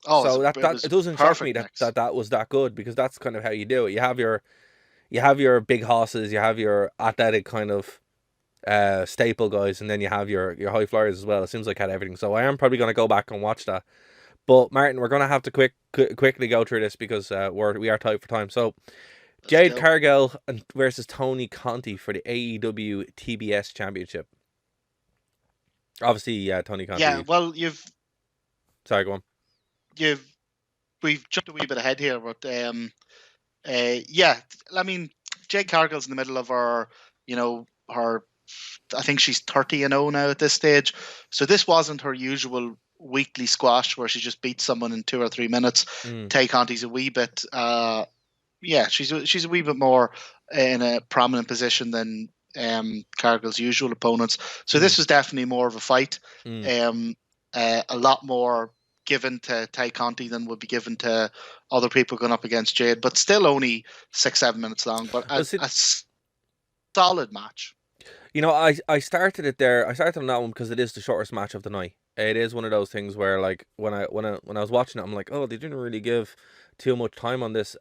Oh, so it doesn't shock me that was that good, because that's kind of how you do it. You have your big hosses, you have your athletic kind of staple guys, and then you have your high flyers as well. It seems like had everything. So I am probably going to go back and watch that. But Martin, we're going to have to quickly go through this, because we are tight for time. So Jade Cargill versus Tony Conti for the AEW TBS Championship. Obviously, Tony Conti. Yeah, well, Sorry, go on. We've jumped a wee bit ahead here, but yeah, I mean, Jade Cargill's in the middle of her, I think she's 30-0 now at this stage. So this wasn't her usual weekly squash where she just beats someone in 2 or 3 minutes. Tay Conti's a wee bit, she's a wee bit more in a prominent position than Cargill's usual opponents. So this was definitely more of a fight. A lot more given to Tay Conti than would be given to other people going up against Jade, but still only 6-7 minutes long. But a solid match. I started it there. I started on that one because it is the shortest match of the night. It is one of those things where, like, when I was watching it, I'm like, oh, they didn't really give too much time on this.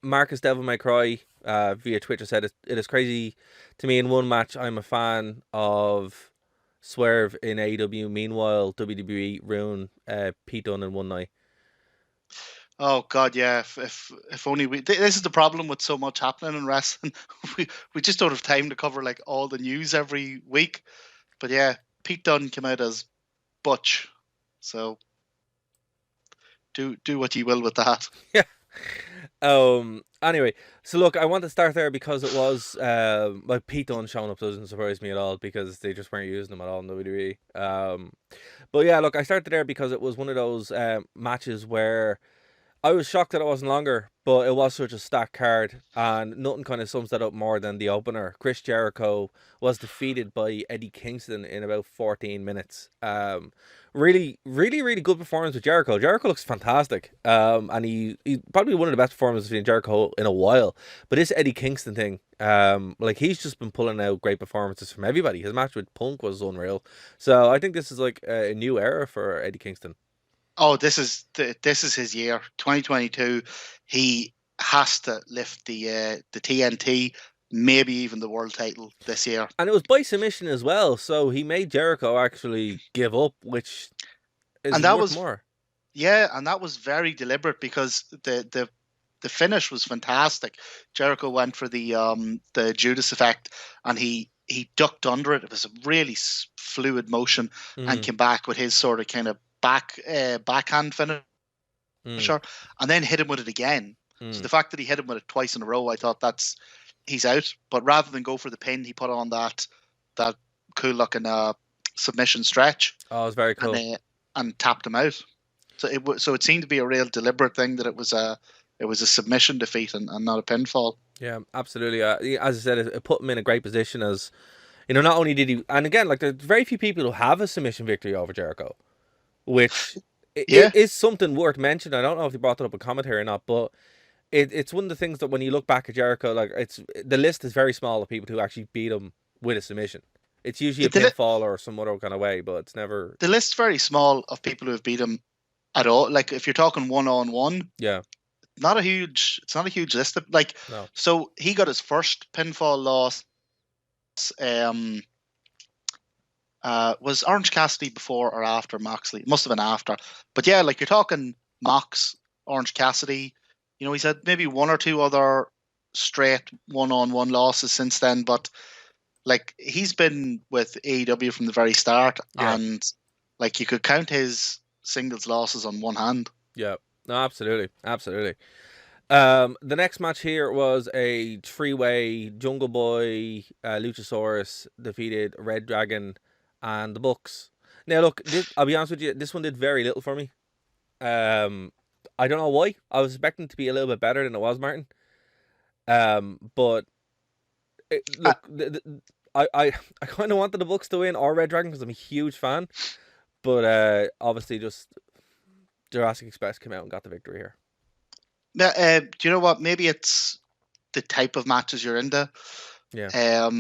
Marcus Devil May Cry via Twitter said it is crazy to me. In one match, I'm a fan of Swerve in AEW. Meanwhile, WWE ruin Pete Dunne in one night. Oh God, yeah. If only this is the problem with so much happening in wrestling. we just don't have time to cover like all the news every week. But yeah, Pete Dunne came out as Butch, so do what you will with that. Yeah. Anyway, so look, I want to start there because it was Pete Dunne showing up doesn't surprise me at all, because they just weren't using him at all in WWE. But yeah, look, I started there because it was one of those matches where I was shocked that it wasn't longer, but it was such a stacked card, and nothing kind of sums that up more than the opener. Chris Jericho was defeated by Eddie Kingston in about 14 minutes. Really, really, really good performance with Jericho. Jericho looks fantastic, and he's probably one of the best performances in Jericho in a while. But this Eddie Kingston thing, like, he's just been pulling out great performances from everybody. His match with Punk was unreal. So I think this is like a new era for Eddie Kingston. Oh, this is his year, 2022. He has to lift the TNT, maybe even the world title this year. And it was by submission as well, so he made Jericho actually give up, which is worth more. Yeah, and that was very deliberate, because the finish was fantastic. Jericho went for the Judas effect, and he ducked under it. It was a really fluid motion, and came back with his sort of kind of backhand finisher, and then hit him with it again. So the fact that he hit him with it twice in a row, I thought he's out. But rather than go for the pin, he put on that cool looking submission stretch. Oh, it was very cool. And tapped him out. So it seemed to be a real deliberate thing, that it was a submission defeat and not a pinfall. Yeah, absolutely. As I said, it put him in a great position, as not only did he, and again, like, there's very few people who have a submission victory over Jericho, which is something worth mentioning. I don't know if they brought it up in commentary or not, but it's one of the things that when you look back at Jericho, like the list is very small of people who actually beat him with a submission. It's usually a The, li- pinfall or some other kind of way, but it's never. the list's very small of people who have beat him at all. Like if you're talking 1-on-1, Yeah, it's not a huge list. Like, no. so he got his first pinfall loss. Um, was Orange Cassidy before or after Moxley? Must have been after. But yeah, like you're talking Mox, Orange Cassidy. He's had maybe one or two other straight 1-on-1 losses since then. But like he's been with AEW from the very start, Yeah. and like you could count his singles losses on one hand. Yeah, no, absolutely. The next match here was a three-way. Jungle Boy, Luchasaurus defeated Red Dragon and the Bucks. Now, look, I'll be honest with you, this one did very little for me. I don't know why. I was expecting it to be a little bit better than it was, Martin. But look, I kind of wanted the Bucks to win or Red Dragon because I'm a huge fan. But obviously, just Jurassic Express came out and got the victory here. Do you know what? Maybe it's the type of matches you're into. Yeah.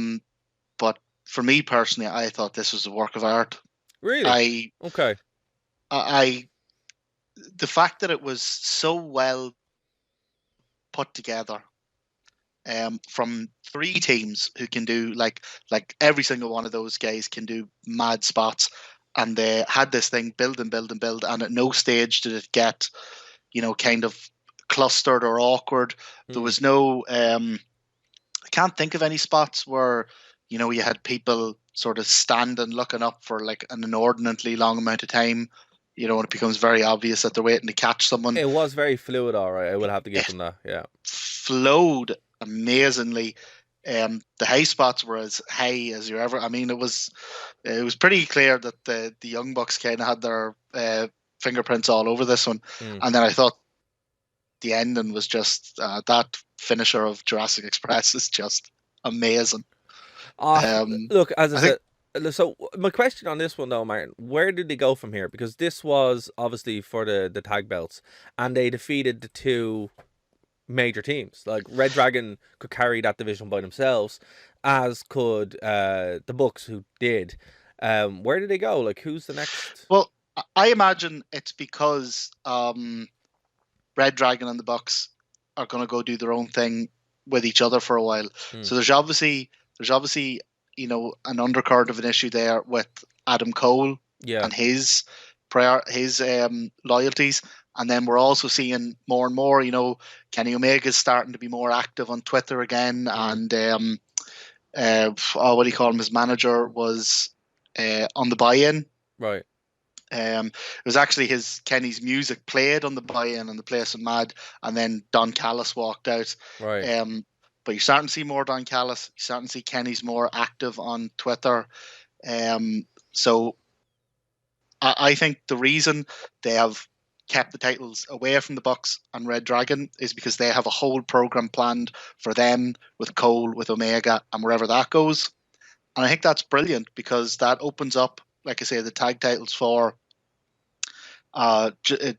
But for me personally, I thought this was a work of art. Really? Okay. The fact that it was so well put together, from three teams who can do like every single one of those guys can do mad spots, and they had this thing build and build and build, and at no stage did it get, kind of clustered or awkward. There was no I can't think of any spots where you had people sort of standing looking up for like an inordinately long amount of time, when it becomes very obvious that they're waiting to catch someone. It was very fluid, all right. I will have to give them that. Yeah, flowed amazingly. The high spots were as high as you ever. I mean, it was pretty clear that the Young Bucks kind of had their fingerprints all over this one. And then I thought the ending was just that finisher of Jurassic Express is just amazing. Look, as I said, so my question on this one though, Martin, where did they go from here? Because this was obviously for the tag belts, and they defeated the two major teams. Like Red Dragon could carry that division by themselves, as could the Bucks, who did. Where did they go? Like, who's the next? Well, I imagine it's because Red Dragon and the Bucks are going to go do their own thing with each other for a while. So there's obviously an undercurrent of an issue there with Adam Cole and his loyalties. And then we're also seeing more and more, Kenny Omega's starting to be more active on Twitter again. And what do you call him? His manager was on the buy-in. Right. It was actually Kenny's music played on the buy-in and the place went mad, and then Don Callis walked out. Right. But you're starting to see more Don Callis. You're starting to see Kenny's more active on Twitter. So I think the reason they have kept the titles away from the Bucks and Red Dragon is because they have a whole program planned for them with Cole, with Omega, and wherever that goes. And I think that's brilliant because that opens up, like I say, the tag titles for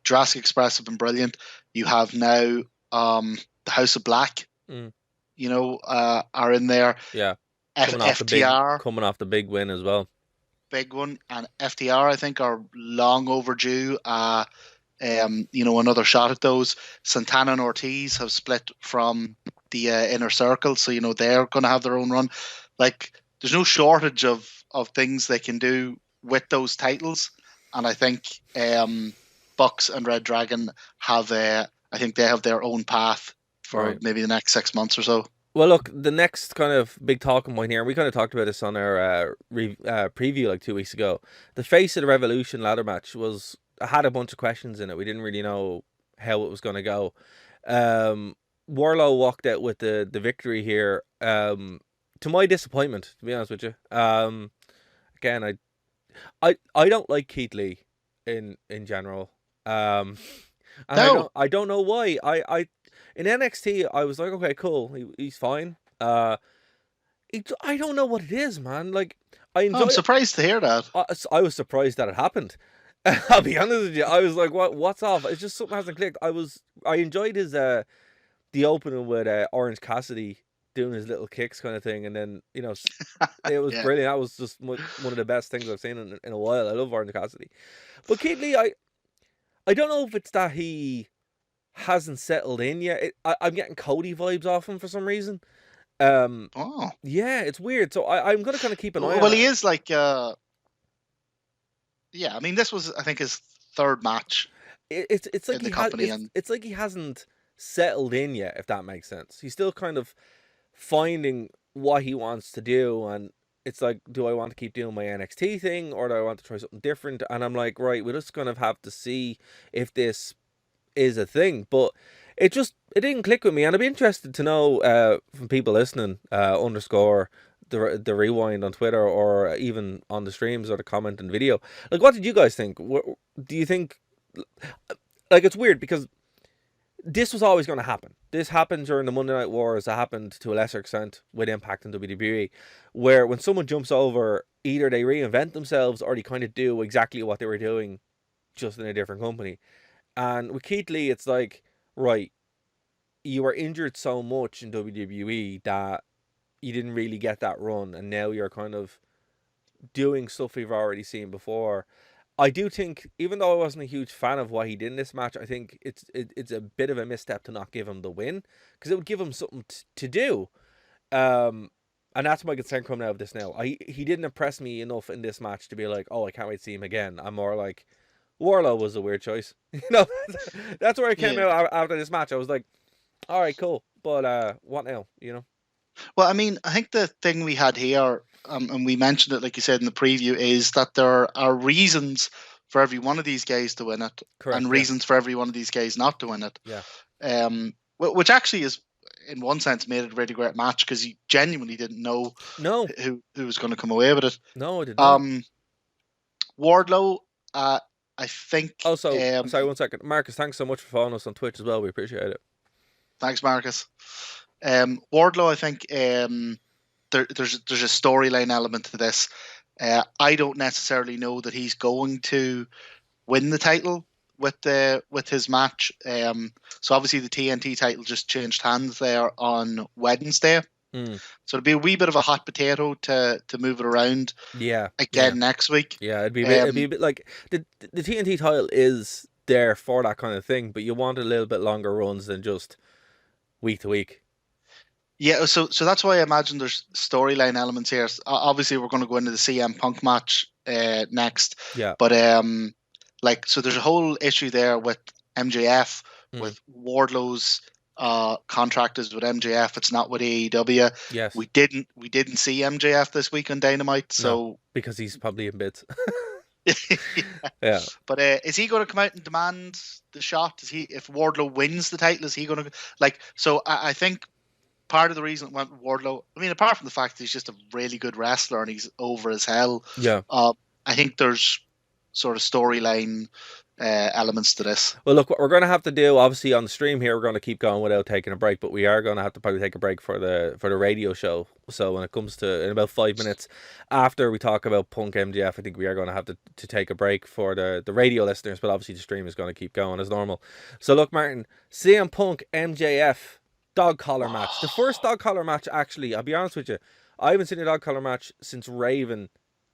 Jurassic Express have been brilliant. You have now the House of Black, are in there. Yeah. FTR. Coming off the big win as well. Big one. And FTR, I think, are long overdue. Another shot at those. Santana and Ortiz have split from the Inner Circle, so they're going to have their own run. Like, there's no shortage of things they can do with those titles, and I think Bucks and Red Dragon have I think they have their own path for maybe the next 6 months or so. Well, look, the next kind of big talking point here, and we kind of talked about this on our preview like 2 weeks ago. The Face of the Revolution ladder match had a bunch of questions in it. We didn't really know how it was going to go. Wardlow walked out with the victory here. To my disappointment, to be honest with you. Again, I don't like Keith Lee in general. And No. I don't know why. I in NXT I was like, okay, cool, he's fine. I don't know what it is, man. Like, I'm surprised to hear that. I was surprised that it happened. I'll be honest with you. I was like, what's off? It's just something hasn't clicked. I enjoyed his the opening with Orange Cassidy doing his little kicks kind of thing, and then it was Yeah. brilliant. That was just one of the best things I've seen in a while. I love Orange Cassidy, but Keith Lee, I don't know if it's that he hasn't settled in yet. I'm getting Cody vibes off him for some reason. Oh. Yeah, it's weird. So I'm gonna kind of keep an eye on Well, it. he is like, yeah. I mean, this was, I think, his third match It's like in the company, it's like he hasn't settled in yet, if that makes sense. He's still kind of finding what he wants to do, and it's like, do I want to keep doing my NXT thing, or do I want to try something different? And I'm like, right, we're just gonna have to see if this is a thing. But it didn't click with me, and I'd be interested to know from people listening, underscore the rewind on Twitter, or even on the streams or the comment and video. Like, what did you guys think? Do you think, like, it's weird because this was always going to happen. This happened during the Monday Night Wars. It happened to a lesser extent with Impact and WWE, where when someone jumps over, either they reinvent themselves or they kind of do exactly what they were doing, just in a different company. And with Keith Lee, it's like, right, you were injured so much in WWE that you didn't really get that run, and now you're kind of doing stuff we've already seen before. I do think, even though I wasn't a huge fan of what he did in this match, I think it's a bit of a misstep to not give him the win, because it would give him something to do. And that's my concern coming out of this now. He didn't impress me enough in this match to be like, oh, I can't wait to see him again. I'm more like, Wardlow was a weird choice. That's where I came out after this match. I was like, all right, cool, but what now? Well, I mean, I think the thing we had here, and we mentioned it, like you said in the preview, is that there are reasons for every one of these guys to win it, Correct, and reasons for every one of these guys not to win it. Yeah. Which actually is, in one sense, made it a really great match, because you genuinely didn't know who was going to come away with it. No, I did not. Wardlow, I think. Also, sorry, 1 second, Marcus. Thanks so much for following us on Twitch as well. We appreciate it. Thanks, Marcus. Wardlow, I think there's a storyline element to this. I don't necessarily know that he's going to win the title with his match. So obviously the TNT title just changed hands there on Wednesday. So it'll be a wee bit of a hot potato to move it around. Again next week. Yeah, it'd be a bit like the TNT title is there for that kind of thing, but you want a little bit longer runs than just week to week. Yeah, so that's why I imagine there's storyline elements here. Obviously, we're going to go into the CM Punk match next. Yeah. But so there's a whole issue there with MJF, with Wardlow's contract is with MJF. It's not with AEW. Yes. We didn't see MJF this week on Dynamite, so no, because he's probably in bits. Yeah. But is he going to come out and demand the shot? If Wardlow wins the title, is he going to So I think part of the reason it went with Wardlow, I mean, apart from the fact that he's just a really good wrestler and he's over as hell. Yeah. I think there's sort of storyline elements to this. Well, look, what we're going to have to do, obviously, on the stream here, we're going to keep going without taking a break, but we are going to have to probably take a break for the radio show. So when it comes to, in about 5 minutes after we talk about Punk MJF, I think we are going to have to take a break for the radio listeners, but obviously the stream is going to keep going as normal. So look, Martin, CM Punk MJF dog collar match. The first dog collar match, actually, I'll be honest with you, I haven't seen a dog collar match since Raven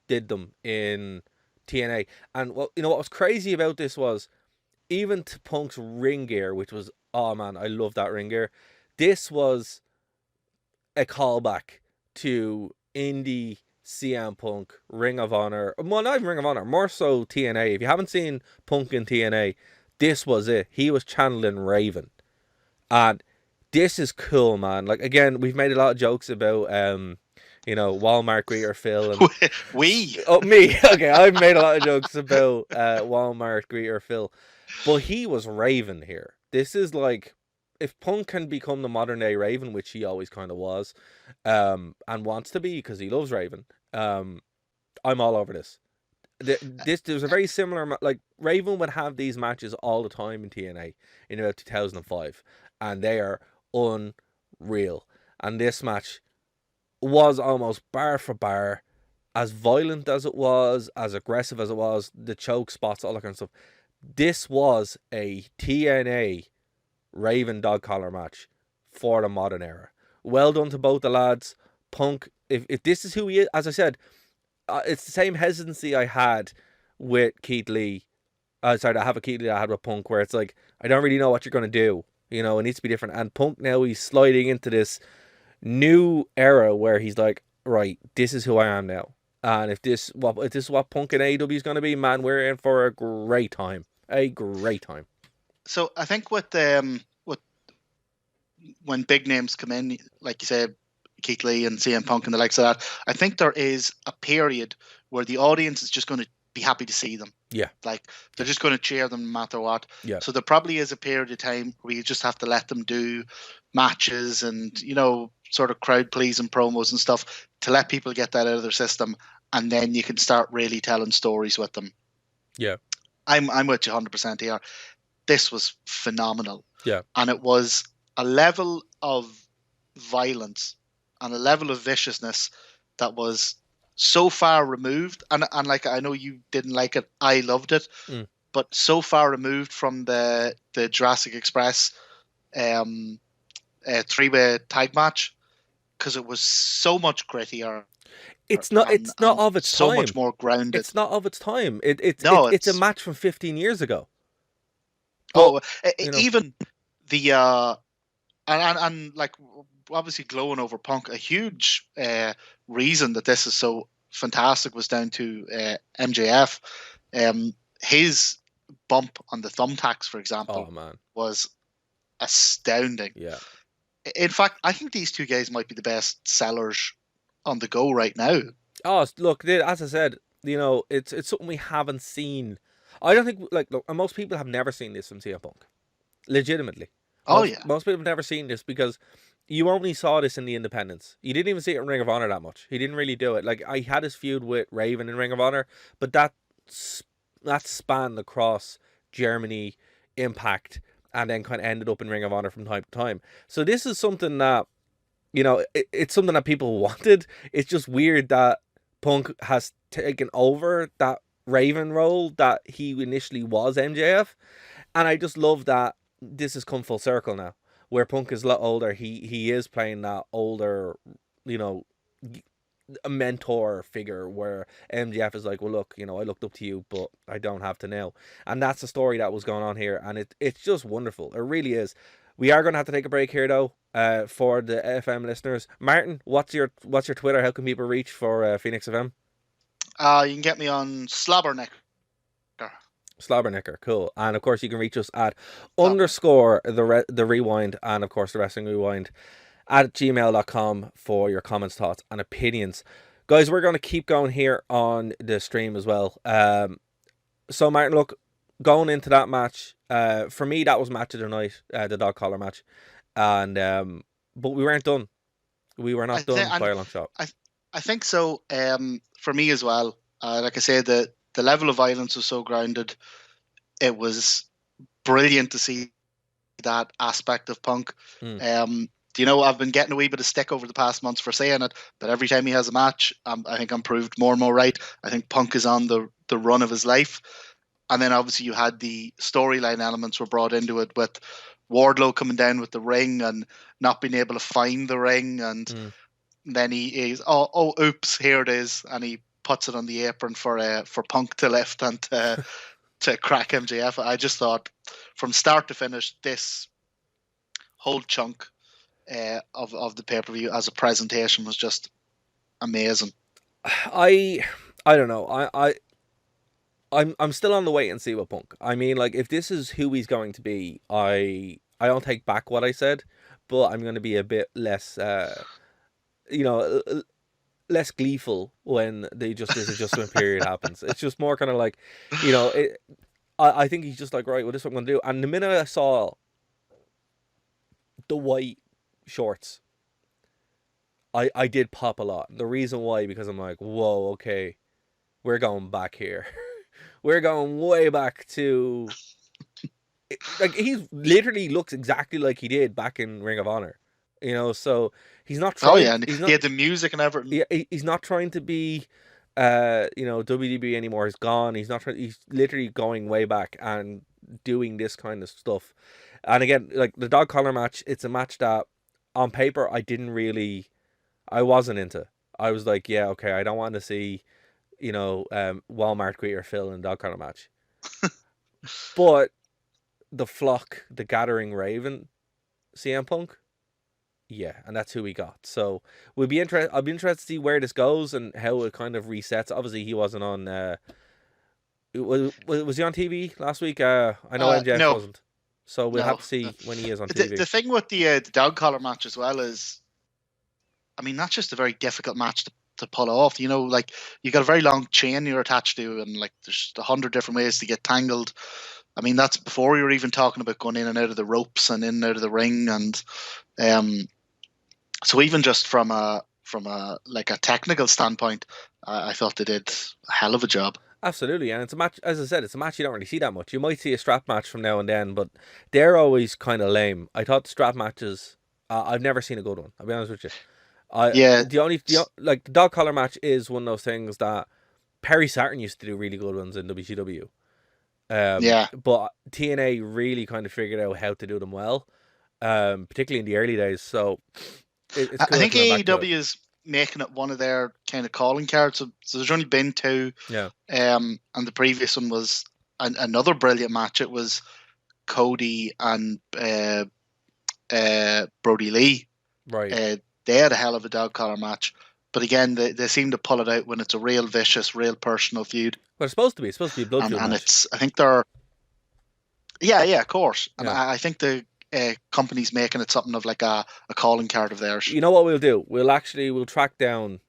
did them in TNA. And what was crazy about this was, even to Punk's ring gear, which was, oh man, I love that ring gear. This was a callback to indie CM Punk, Ring of Honor. Well, not even Ring of Honor, more so TNA. If you haven't seen Punk in TNA, this was it. He was channeling Raven. And this is cool, man. Like, again, we've made a lot of jokes about Walmart greeter Phil. And we? Oh, me. Okay, I've made a lot of jokes about Walmart greeter Phil. But he was Raven here. This is like, if Punk can become the modern day Raven, which he always kind of was, and wants to be because he loves Raven, I'm all over this. There's a very similar, like, Raven would have these matches all the time in TNA in about 2005, and they are unreal. And this match was almost bar for bar, as violent as it was, as aggressive as it was, the choke spots, all that kind of stuff. This was a TNA Raven dog collar match for the modern era. Well done to both the lads. Punk, if this is who he is, as I said, it's the same hesitancy I had with Keith Lee. Sorry, I have a Keith Lee I had with Punk, where it's like, I don't really know what you're going to do. You know, it needs to be different. And Punk now, he's sliding into this new era where he's like, right, this is who I am now. And if this is what Punk and AEW is going to be, man, we're in for a great time. A great time. So I think with when big names come in, like you said, Keith Lee and CM Punk and the likes of that, I think there is a period where the audience is just going to be happy to see them. Yeah. Like, they're just going to cheer them no matter what. Yeah. So there probably is a period of time where you just have to let them do matches and, you know, sort of crowd pleasing promos and stuff to let people get that out of their system. And then you can start really telling stories with them. Yeah. I'm with you 100% here. This was phenomenal. Yeah. And it was a level of violence and a level of viciousness that was so far removed. And like, I know you didn't like it. I loved it. But so far removed from the Jurassic Express three-way tag match, because it was so much grittier. It's not of its time. So much more grounded. It's not of its time. It's a match from 15 years ago. But, even the and like, obviously glowing over Punk, a huge reason that this is so fantastic was down to MJF. His bump on the thumbtacks, for example, was astounding. Yeah. In fact, I think these two guys might be the best sellers on the go right now. Oh, look, as I said, you know, it's something we haven't seen. I don't think, like, look, most people have never seen this from CM Punk. Legitimately. Most people have never seen this, because you only saw this in the independents. You didn't even see it in Ring of Honor that much. He didn't really do it. Like, I had his feud with Raven in Ring of Honor, but that spanned across Germany, Impact, and then kind of ended up in Ring of Honor from time to time. So this is something that, you know, it's something that people wanted. It's just weird that Punk has taken over that Raven role that he initially was MJF. And I just love that this has come full circle now, where Punk is a lot older. He is playing that older, you know, a mentor figure, where MJF is like, well, look, you know, I looked up to you, but I don't have to now. And that's the story that was going on here. And it's just wonderful. It really is. We are going to have to take a break here, though, for the FM listeners. Martin, what's your Twitter? How can people reach for Phoenix FM? You can get me on Slobberknocker. Slobberknocker, cool. And of course, you can reach us at _ the rewind, and of course the Wrestling Rewind at gmail.com for your comments, thoughts, and opinions. Guys, we're going to keep going here on the stream as well. So Martin, look, going into that match, for me that was match of the night, the dog collar match, and but we weren't done. We were not done by a long shot. I think so. For me as well. Like I said, the level of violence was so grounded. It was brilliant to see that aspect of Punk. You know, I've been getting a wee bit of stick over the past months for saying it, but every time he has a match, I think I'm proved more and more right. I think Punk is on the run of his life. And then obviously you had the storyline elements were brought into it, with Wardlow coming down with the ring and not being able to find the ring. And then he is, oops, here it is. And he puts it on the apron for Punk to lift and to crack MJF. I just thought, from start to finish, this whole chunk of the pay-per-view as a presentation was just amazing. I don't know. I'm still on the wait and see with Punk. I mean, like, if this is who he's going to be, I don't take back what I said, but I'm going to be a bit less, less gleeful when this adjustment period happens. It's just more kind of like, I think he's just like, right, well, this is what I'm going to do. And the minute I saw the white shorts, I did pop a lot. The reason why, because I'm like, whoa, okay, we're going back here. We're going way back to, like, he literally looks exactly like he did back in Ring of Honor, so he's not trying. Oh yeah, and he had the music and everything. Yeah, he's not trying to be, WWE anymore. He's gone. He's not trying. He's literally going way back and doing this kind of stuff. And again, like the dog collar match, it's a match that on paper, I wasn't into. I was like, yeah, okay, I don't want to see, Walmart greeter Phil in that kind of match. But the flock, the gathering Raven, CM Punk, yeah, and that's who we got. So I'll be interested to see where this goes and how it kind of resets. Obviously, he wasn't on. Was he on TV last week? I know MJF No, wasn't. So we'll have no. to see when he is on The, TV. the thing with the dog collar match as well is, I mean, that's just a very difficult match to pull off. You know, like you got a very long chain you're attached to, and like there's 100 different ways to get tangled. I mean, that's before you're even talking about going in and out of the ropes and in and out of the ring, and um, so even just from a like a technical standpoint, I thought they did a hell of a job. Absolutely, and it's a match. As I said, it's a match you don't really see that much. You might see a strap match from now and then, but they're always kind of lame. I thought the strap matches. I've never seen a good one. I'll be honest with you. Yeah, Like the dog collar match is one of those things that Perry Saturn used to do really good ones in WCW. yeah. But TNA really kind of figured out how to do them well, particularly in the early days. So it's I cool think that they're back to it. AEW is making it one of their kind of calling cards. So there's only been two, Yeah, and the previous one was another brilliant match. It was Cody and Brody Lee. right. They had a hell of a dog collar match. But again, they seem to pull it out when it's a real vicious, real personal feud. But it's supposed to be. It's supposed to be a blood feud And match. it's, I think they're, yeah, of course. And Yeah. I think the company's making it something of like a calling card of theirs. You know what we'll do? We'll track down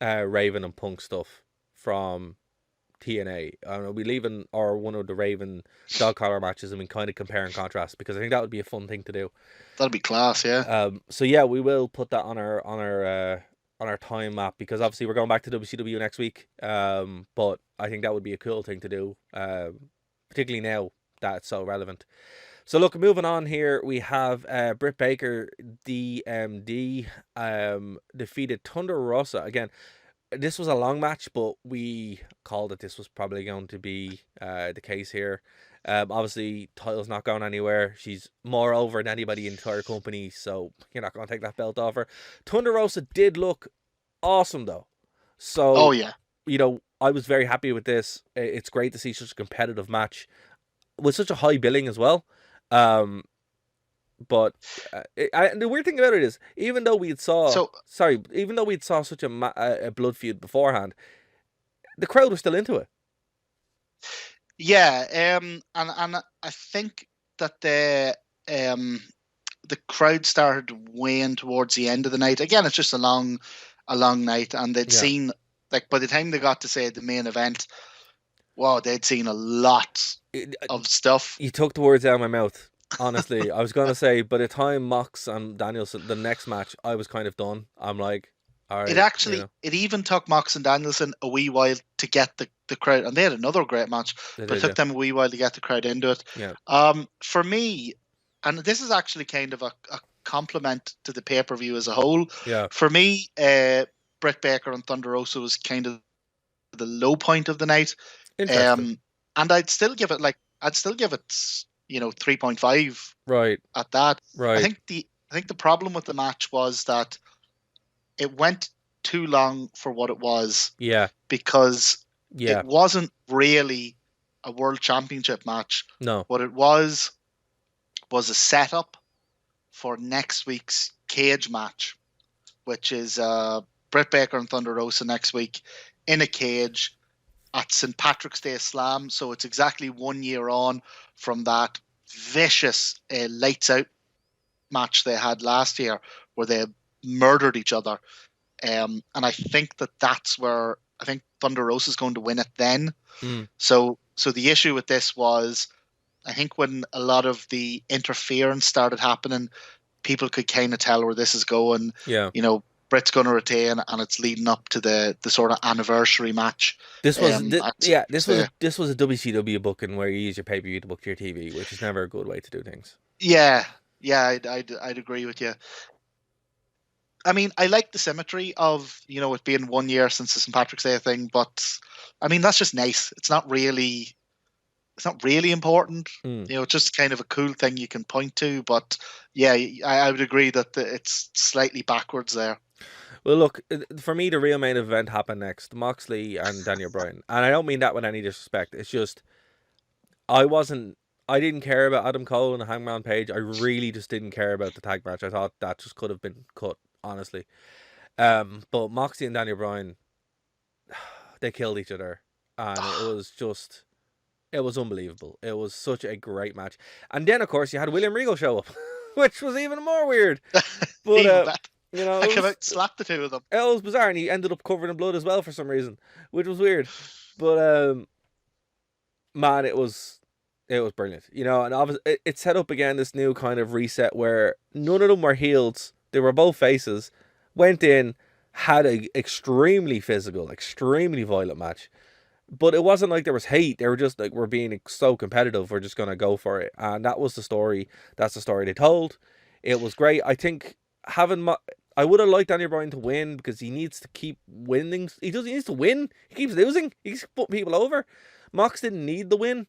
Raven and Punk stuff from TNA. We'll be leaving or one of the Raven dog collar matches and we kind of compare and contrast because I think that would be a fun thing to do. That'll be class, yeah. So yeah, we will put that on our time map because obviously we're going back to WCW next week. But I think that would be a cool thing to do, particularly now that it's so relevant. So look, moving on here, we have Britt Baker, DMD, defeated Thunder Rosa. Again, this was a long match, but we called it this was probably going to be the case here. Obviously, title's not going anywhere. She's more over than anybody in the entire company, so you're not going to take that belt off her. Thunder Rosa did look awesome, though. So, Oh, yeah. I was very happy with this. It's great to see such a competitive match with such a high billing as well. But the weird thing about it is, even though we saw such a blood feud beforehand, the crowd was still into it. Yeah, and I think that the crowd started weighing towards the end of the night. Again, it's just a long night, and they'd seen, like, by the time they got to say the main event, wow, they'd seen a lot of stuff. You took the words out of my mouth. Honestly, I was gonna say by the time Mox and Danielson the next match, I was kind of done. I'm like, all right. It even took Mox and Danielson a wee while to get the crowd, and they had another great match, but it took them a wee while to get the crowd into it. Yeah. For me, and this is actually kind of a compliment to the pay-per-view as a whole. Yeah. For me, Britt Baker and Thunder Rosa was kind of the low point of the night. Interesting. And I'd still give it 3.5 right at that. Right. I think the problem with the match was that it went too long for what it was. Yeah. Because it wasn't really a world championship match. No. What it was a setup for next week's cage match, which is Britt Baker and Thunder Rosa next week in a cage at St. Patrick's Day Slam. So it's exactly 1 year on from that vicious lights out match they had last year where they murdered each other. And I think that's where I think Thunder Rosa is going to win it then. So the issue with this was, I think when a lot of the interference started happening, people could kind of tell where this is going. Yeah. Britt's going to retain, and it's leading up to the sort of anniversary match. This was this was a WCW booking where you use your pay-per-view to book your TV, which is never a good way to do things. Yeah, I'd agree with you. I mean, I like the symmetry of it being 1 year since the St. Patrick's Day thing, but I mean that's just nice. It's not really really important. Mm. You know, it's just kind of a cool thing you can point to. But yeah, I would agree that it's slightly backwards there. Well, look, for me, the real main event happened next: Moxley and Daniel Bryan, and I don't mean that with any disrespect. It's just I didn't care about Adam Cole and Hangman Page. I really just didn't care about the tag match. I thought that just could have been cut, honestly. But Moxley and Daniel Bryan, they killed each other, and it was unbelievable. It was such a great match. And then, of course, you had William Regal show up, which was even more weird. But you know, I came out and slapped the two of them. It was bizarre, and he ended up covered in blood as well for some reason, which was weird. But man, it was brilliant, you know. And obviously, it set up again this new kind of reset where none of them were heels; they were both faces. Went in, had a extremely physical, extremely violent match, but it wasn't like there was hate. They were just like, we're being so competitive, we're just gonna go for it, and that was the story. That's the story they told. It was great. I think I would have liked Daniel Bryan to win because he needs to keep winning. He needs to win. He keeps losing. He keeps putting people over. Mox didn't need the win.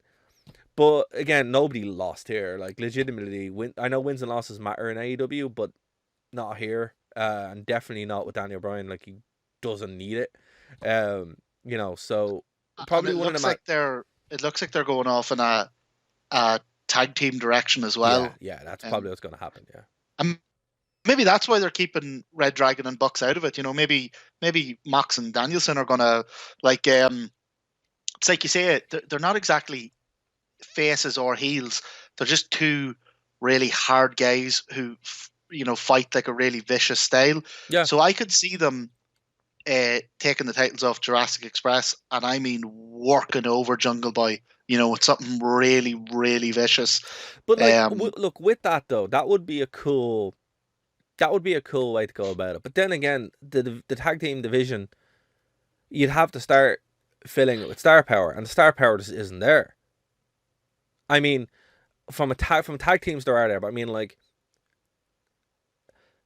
But again, nobody lost here. Like, legitimately, I know wins and losses matter in AEW, but not here. And definitely not with Daniel Bryan. Like, he doesn't need it. You know, so probably one of them. It looks like they're going off in a tag team direction as well. Yeah, that's probably what's going to happen. Yeah. Maybe that's why they're keeping Red Dragon and Bucks out of it. You know, maybe Mox and Danielson are gonna like. It's like you say, they're not exactly faces or heels. They're just two really hard guys who, you know, fight like a really vicious style. Yeah. So I could see them taking the titles off Jurassic Express, and I mean working over Jungle Boy. You know, with something really, really vicious. But like, look, with that though, that would be a cool way to go about it. But then again, the tag team division, you'd have to start filling it with star power, and the star power just isn't there. I mean, from tag teams there are there, but I mean, like,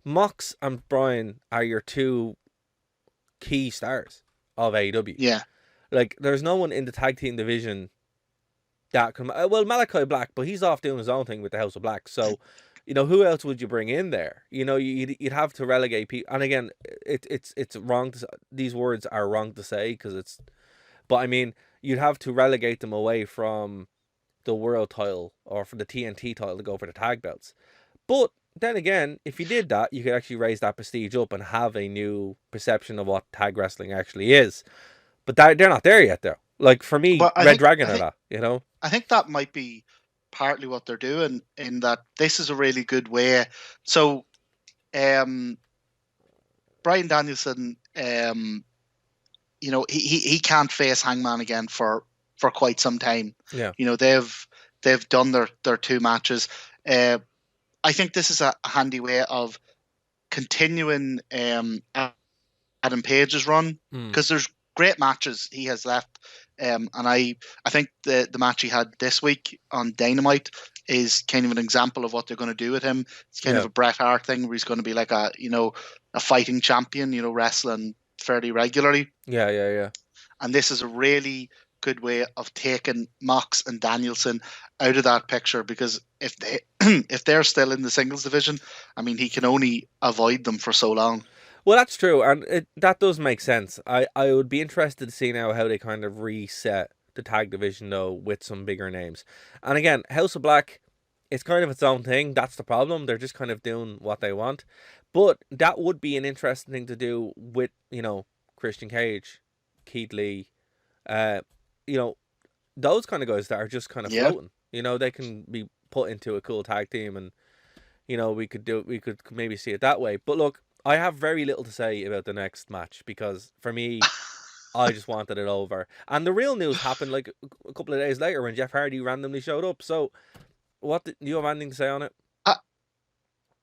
Mox and Bryan are your two key stars of AEW. Yeah. Like, there's no one in the tag team division that can. Well, Malachi Black, but he's off doing his own thing with the House of Black. So, you know, who else would you bring in there? You know, you'd have to relegate people. And again, it's wrong to. These words are wrong to say because it's. But I mean, you'd have to relegate them away from the world title or for the TNT title to go for the tag belts. But then again, if you did that, you could actually raise that prestige up and have a new perception of what tag wrestling actually is. But they're not there yet, though. Like, for me, Red Dragon are that, you know? I think that might be partly what they're doing, in that this is a really good way. So, Bryan Danielson, you know, he can't face Hangman again for quite some time. Yeah. You know, they've done their two matches. I think this is a handy way of continuing Adam Page's run, because there's great matches he has left. And I think the match he had this week on Dynamite is kind of an example of what they're going to do with him. It's kind of a Bret Hart thing where he's going to be like a fighting champion, you know, wrestling fairly regularly. Yeah. And this is a really good way of taking Mox and Danielson out of that picture, because if they're still in the singles division, I mean, he can only avoid them for so long. Well, that's true, and that does make sense. I would be interested to see now how they kind of reset the tag division, though, with some bigger names. And again, House of Black, it's kind of its own thing. That's the problem. They're just kind of doing what they want. But that would be an interesting thing to do with, you know, Christian Cage, Keith Lee, you know, those kind of guys that are just kind of floating. You know, they can be put into a cool tag team, and, you know, we could maybe see it that way. But look, I have very little to say about the next match, because for me, I just wanted it over. And the real news happened like a couple of days later when Jeff Hardy randomly showed up. So, do you have anything to say on it?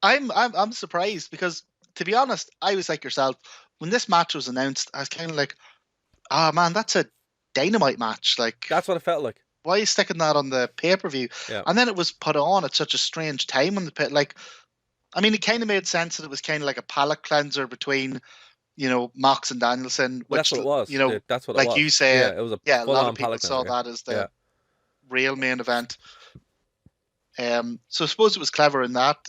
I'm surprised, because, to be honest, I was like yourself. When this match was announced, I was kind of like, "Ah, man, that's a Dynamite match." Like, that's what it felt like. Why are you sticking that on the pay-per-view? Yeah. And then it was put on at such a strange time on the pit. Like, I mean, it kind of made sense that it was kind of like a palate cleanser between, you know, Mox and Danielson. Which, that's what it was. You know, that's what like it was. You say, yeah, it was a lot of people saw that as the real main event. So I suppose it was clever in that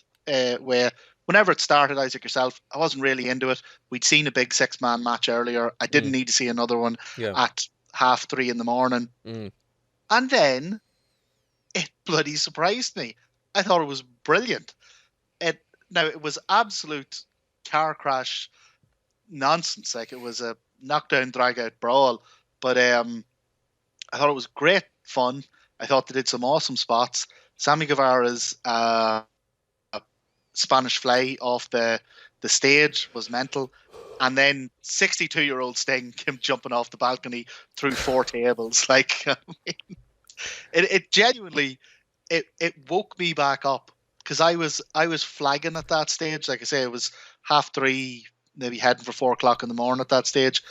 where whenever it started, I was like yourself, I wasn't really into it. We'd seen a big 6-man match earlier. I didn't need to see another one at 3:30 in the morning. And then it bloody surprised me. I thought it was brilliant. Now, it was absolute car crash nonsense. Like, it was a knockdown, drag-out brawl. But I thought it was great fun. I thought they did some awesome spots. Sammy Guevara's Spanish fly off the stage was mental. And then 62-year-old Sting came jumping off the balcony through 4 tables. Like, I mean, it genuinely, it woke me back up. Because I was flagging at that stage. Like I say, it was 3:30, maybe heading for 4 o'clock in the morning at that stage.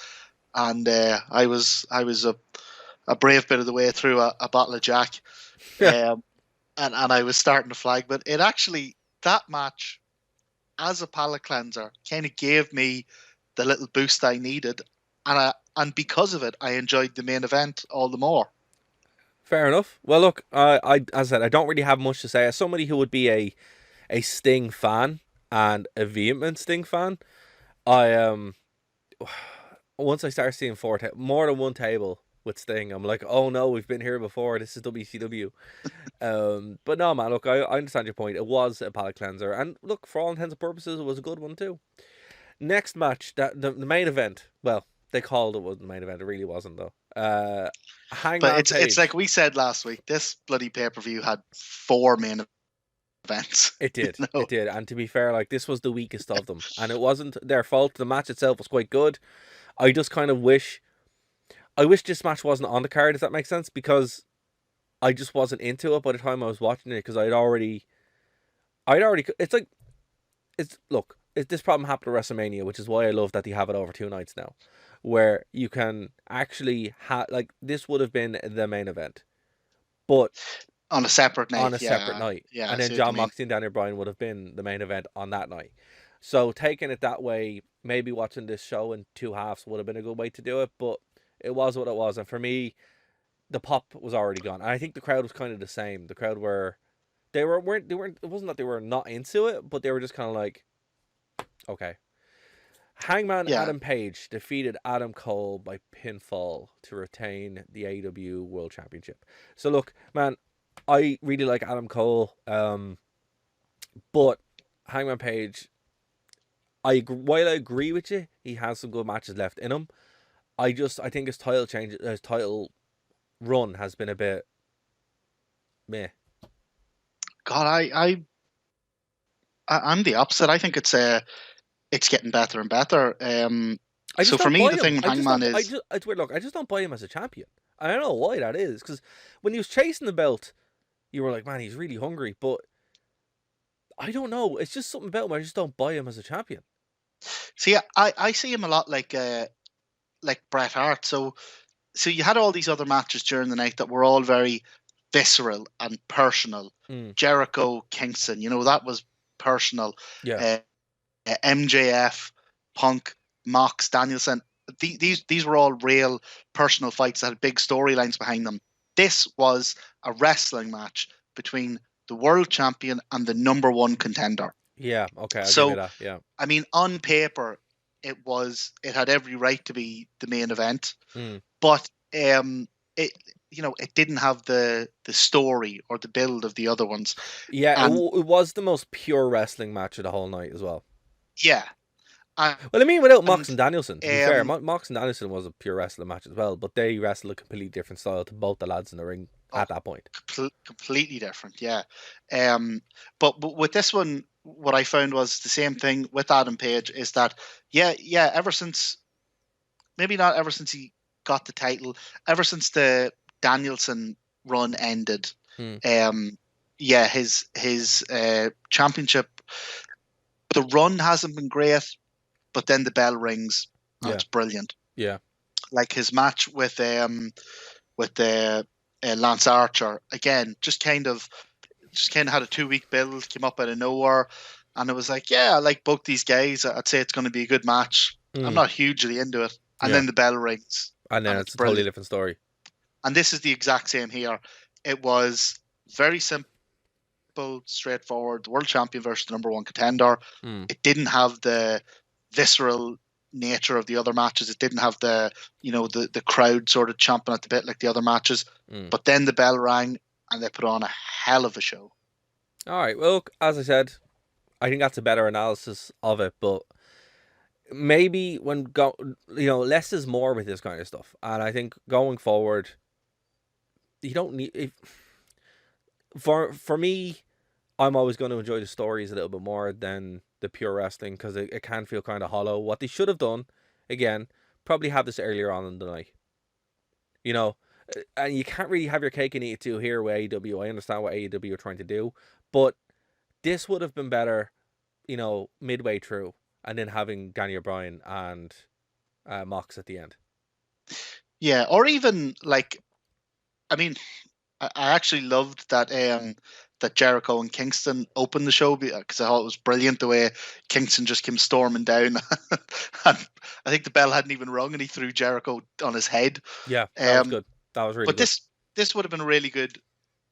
And I was a brave bit of the way through a bottle of Jack. And I was starting to flag. But it actually, that match, as a palate cleanser, kind of gave me the little boost I needed. And because of it, I enjoyed the main event all the more. Fair enough. Well, look, as I said, I don't really have much to say. As somebody who would be a Sting fan and a vehement Sting fan, I once I start seeing more than one table with Sting, I'm like, oh no, we've been here before. This is WCW. But no, man, look, I understand your point. It was a palate cleanser, and look, for all intents and purposes, it was a good one too. Next match, the main event. Well, they called it wasn't the main event. It really wasn't though. Hangman But Page. it's like we said last week. This bloody pay-per-view had 4 main events. It did. It did. And to be fair, like, this was the weakest of them, and it wasn't their fault. The match itself was quite good. I just kind of wish this match wasn't on the card. Does that make sense? Because I just wasn't into it by the time I was watching it. Because I'd already. Look. This problem happened at WrestleMania, which is why I love that they have it over 2 nights now, where you can actually this would have been the main event, but on a separate night. Yeah, and then Jon Moxley and Daniel Bryan would have been the main event on that night. So taking it that way, maybe watching this show in 2 halves would have been a good way to do it, but it was what it was, and for me, the pop was already gone, and I think the crowd was kind of the same. The crowd weren't. It wasn't that they were not into it, but they were just kind of like, okay. Hangman Adam Page defeated Adam Cole by pinfall to retain the AEW World Championship. So look, man, I really like Adam Cole, but Hangman Page, while I agree with you, he has some good matches left in him. I think his title run has been a bit meh. God, I'm the opposite. I think it's getting better and better. So for me, the thing with Hangman is... It's weird, look, I just don't buy him as a champion. I don't know why that is, because when he was chasing the belt, you were like, man, he's really hungry, but I don't know. It's just something about him. I just don't buy him as a champion. See, I see him a lot like Bret Hart. So you had all these other matches during the night that were all very visceral and personal. Jericho, Kingston, that was personal. Yeah. MJF, Punk, Mox, Danielson. These were all real personal fights that had big storylines behind them. This was a wrestling match between the world champion and the number 1 contender. Yeah, okay, I'll give you that. Yeah. I mean, on paper, it had every right to be the main event, but it didn't have the story or the build of the other ones. Yeah, it was the most pure wrestling match of the whole night as well. Yeah. Well, I mean, without Mox and Danielson, to be fair, Mox and Danielson was a pure wrestling match as well, but they wrestled a completely different style to both the lads in the ring at that point. Completely different, yeah. But with this one, what I found was the same thing with Adam Page, is that, ever since, maybe not ever since he got the title, ever since the Danielson run ended, his championship, the run hasn't been great, but then the bell rings and it's brilliant. Yeah. Like his match with Lance Archer, again, just kind of had a 2-week build, came up out of nowhere, and it was like, I like both these guys. I'd say it's going to be a good match. I'm not hugely into it. And then the bell rings. And then it's a totally different story. And this is the exact same here. It was very simple, straightforward. The world champion versus the number one contender. Mm, It didn't have the visceral nature of the other matches. It didn't have the crowd sort of chomping at the bit like the other matches. mm. But then the bell rang and they put on a hell of a show. All right. Well, look, as I said, I think that's a better analysis of it, but maybe less is more with this kind of stuff, and I think going forward, you don't need for me. I'm always going to enjoy the stories a little bit more than the pure wrestling because it can feel kind of hollow. What they should have done, again, probably have this earlier on in the night. You know, and you can't really have your cake and eat it too here with AEW. I understand what AEW are trying to do, but this would have been better, midway through, and then having Danny O'Brien and Mox at the end. Yeah, or even like, I mean, I actually loved that Jericho and Kingston opened the show because I thought it was brilliant the way Kingston just came storming down, and I think the bell hadn't even rung and he threw Jericho on his head. Yeah, that was good. That was really but good. this would have been a really good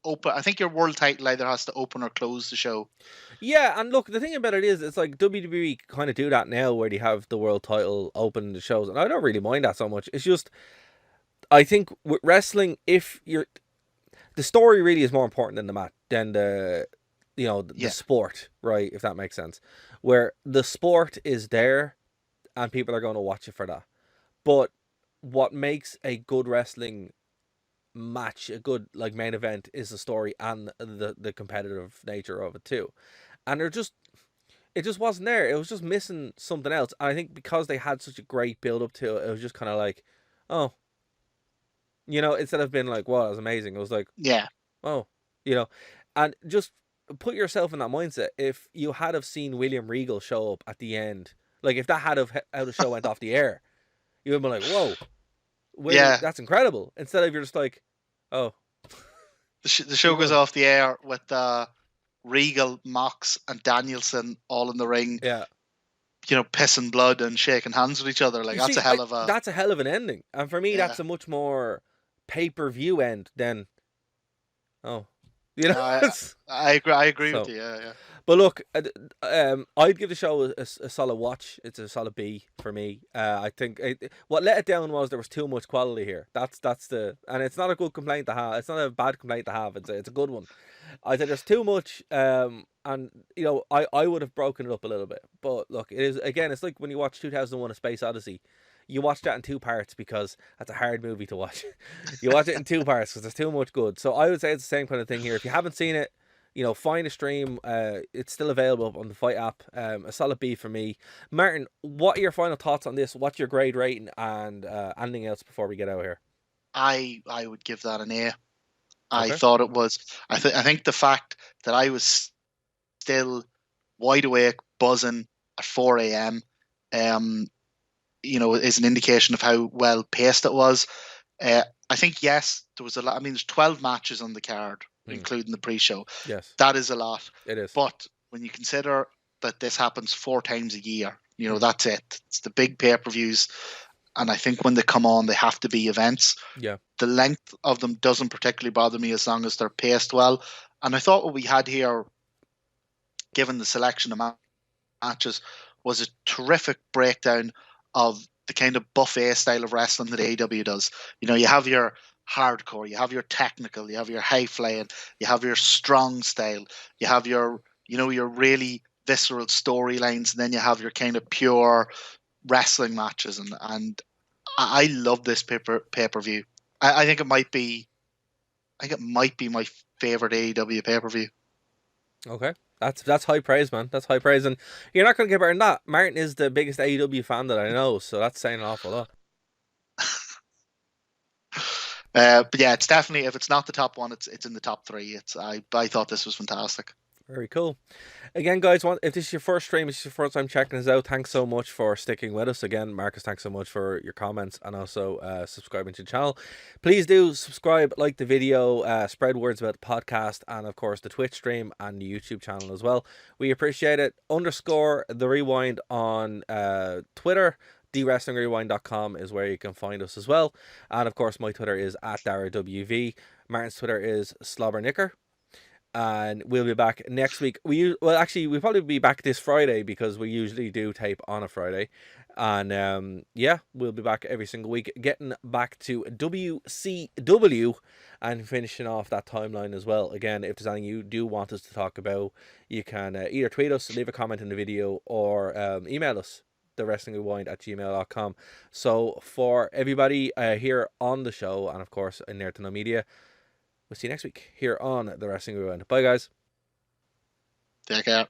open. I think your world title either has to open or close the show. Yeah, and look, the thing about it is, it's like WWE kind of do that now, where they have the world title open the shows, and I don't really mind that so much. It's just, I think with wrestling, the story really is more important than the match, than the sport, right? If that makes sense. Where the sport is there, and people are going to watch it for that. But what makes a good wrestling match a good main event is the story and the competitive nature of it too. And it just wasn't there. It was just missing something else. And I think because they had such a great build up to it, it was just kind of like, oh, instead of being like, wow, that was amazing. It was like, yeah, oh, and just put yourself in that mindset. If you had have seen William Regal show up at the end, like if that had have how the show went off the air, you would be like, whoa, that's incredible. Instead of you're just like, oh, the show goes off the air with Regal, Mox, and Danielson all in the ring. Yeah. Pissing blood and shaking hands with each other. Like that's a hell of an ending. And for me, that's a much more pay-per-view end than I agree with you. Yeah. But look, I'd give the show a solid watch. It's a solid B for me. I think what let it down was there was too much quality here. That's and it's not a good complaint to have. It's not a bad complaint to have. It's a good one. I said there's too much, and I would have broken it up a little bit. But look, it is again. It's like when you watch 2001: A Space Odyssey. You watch that in two parts because that's a hard movie to watch. You watch it in two parts because there's too much good. So I would say it's the same kind of thing here. If you haven't seen it, find a stream. It's still available on the Fight app. A solid B for me. Martin, what are your final thoughts on this? What's your grade rating and anything else before we get out here? I would give that an A. Okay. I thought it was. I think the fact that I was still wide awake, buzzing at 4 a.m. Is an indication of how well paced it was. I think, yes, there was a lot. I mean, there's 12 matches on the card, including the pre-show. Yes. That is a lot. It is. But when you consider that this happens 4 times a year, that's it. It's the big pay-per-views. And I think when they come on, they have to be events. Yeah. The length of them doesn't particularly bother me as long as they're paced well. And I thought what we had here, given the selection of matches, was a terrific breakdown of the kind of buffet style of wrestling that AEW does. You have your hardcore, you have your technical, you have your high flying, you have your strong style, you have your really visceral storylines, and then you have your kind of pure wrestling matches. And I love this pay-per-view. I think it might be my favorite AEW pay-per-view. Okay. That's high praise, man. That's high praise, and you're not going to get better than that. Martin is the biggest AEW fan that I know, so that's saying an awful lot. But yeah, it's definitely, if it's not the top one, it's in the top 3. I thought this was fantastic. Very cool. Again, guys, if this is your first stream, this is your first time checking us out, thanks so much for sticking with us. Again, Marcus, thanks so much for your comments and also subscribing to the channel. Please do subscribe, like the video, spread words about the podcast, and of course the Twitch stream and the YouTube channel as well. We appreciate it. _the rewind on Twitter. TheWrestlingRewind.com is where you can find us as well. And of course, my Twitter is @DaraWV. Martin's Twitter is Slobberknicker. And we'll be back next week. We'll probably be back this Friday because we usually do tape on a Friday. And yeah, we'll be back every single week, getting back to WCW and finishing off that timeline as well. Again, if there's anything you do want us to talk about, you can either tweet us, leave a comment in the video, or email us, thewrestlingrewind@gmail.com. So for everybody here on the show, and of course in Nerd to Know Media, we'll see you next week here on The Wrestling Rewind. Bye, guys. Take care.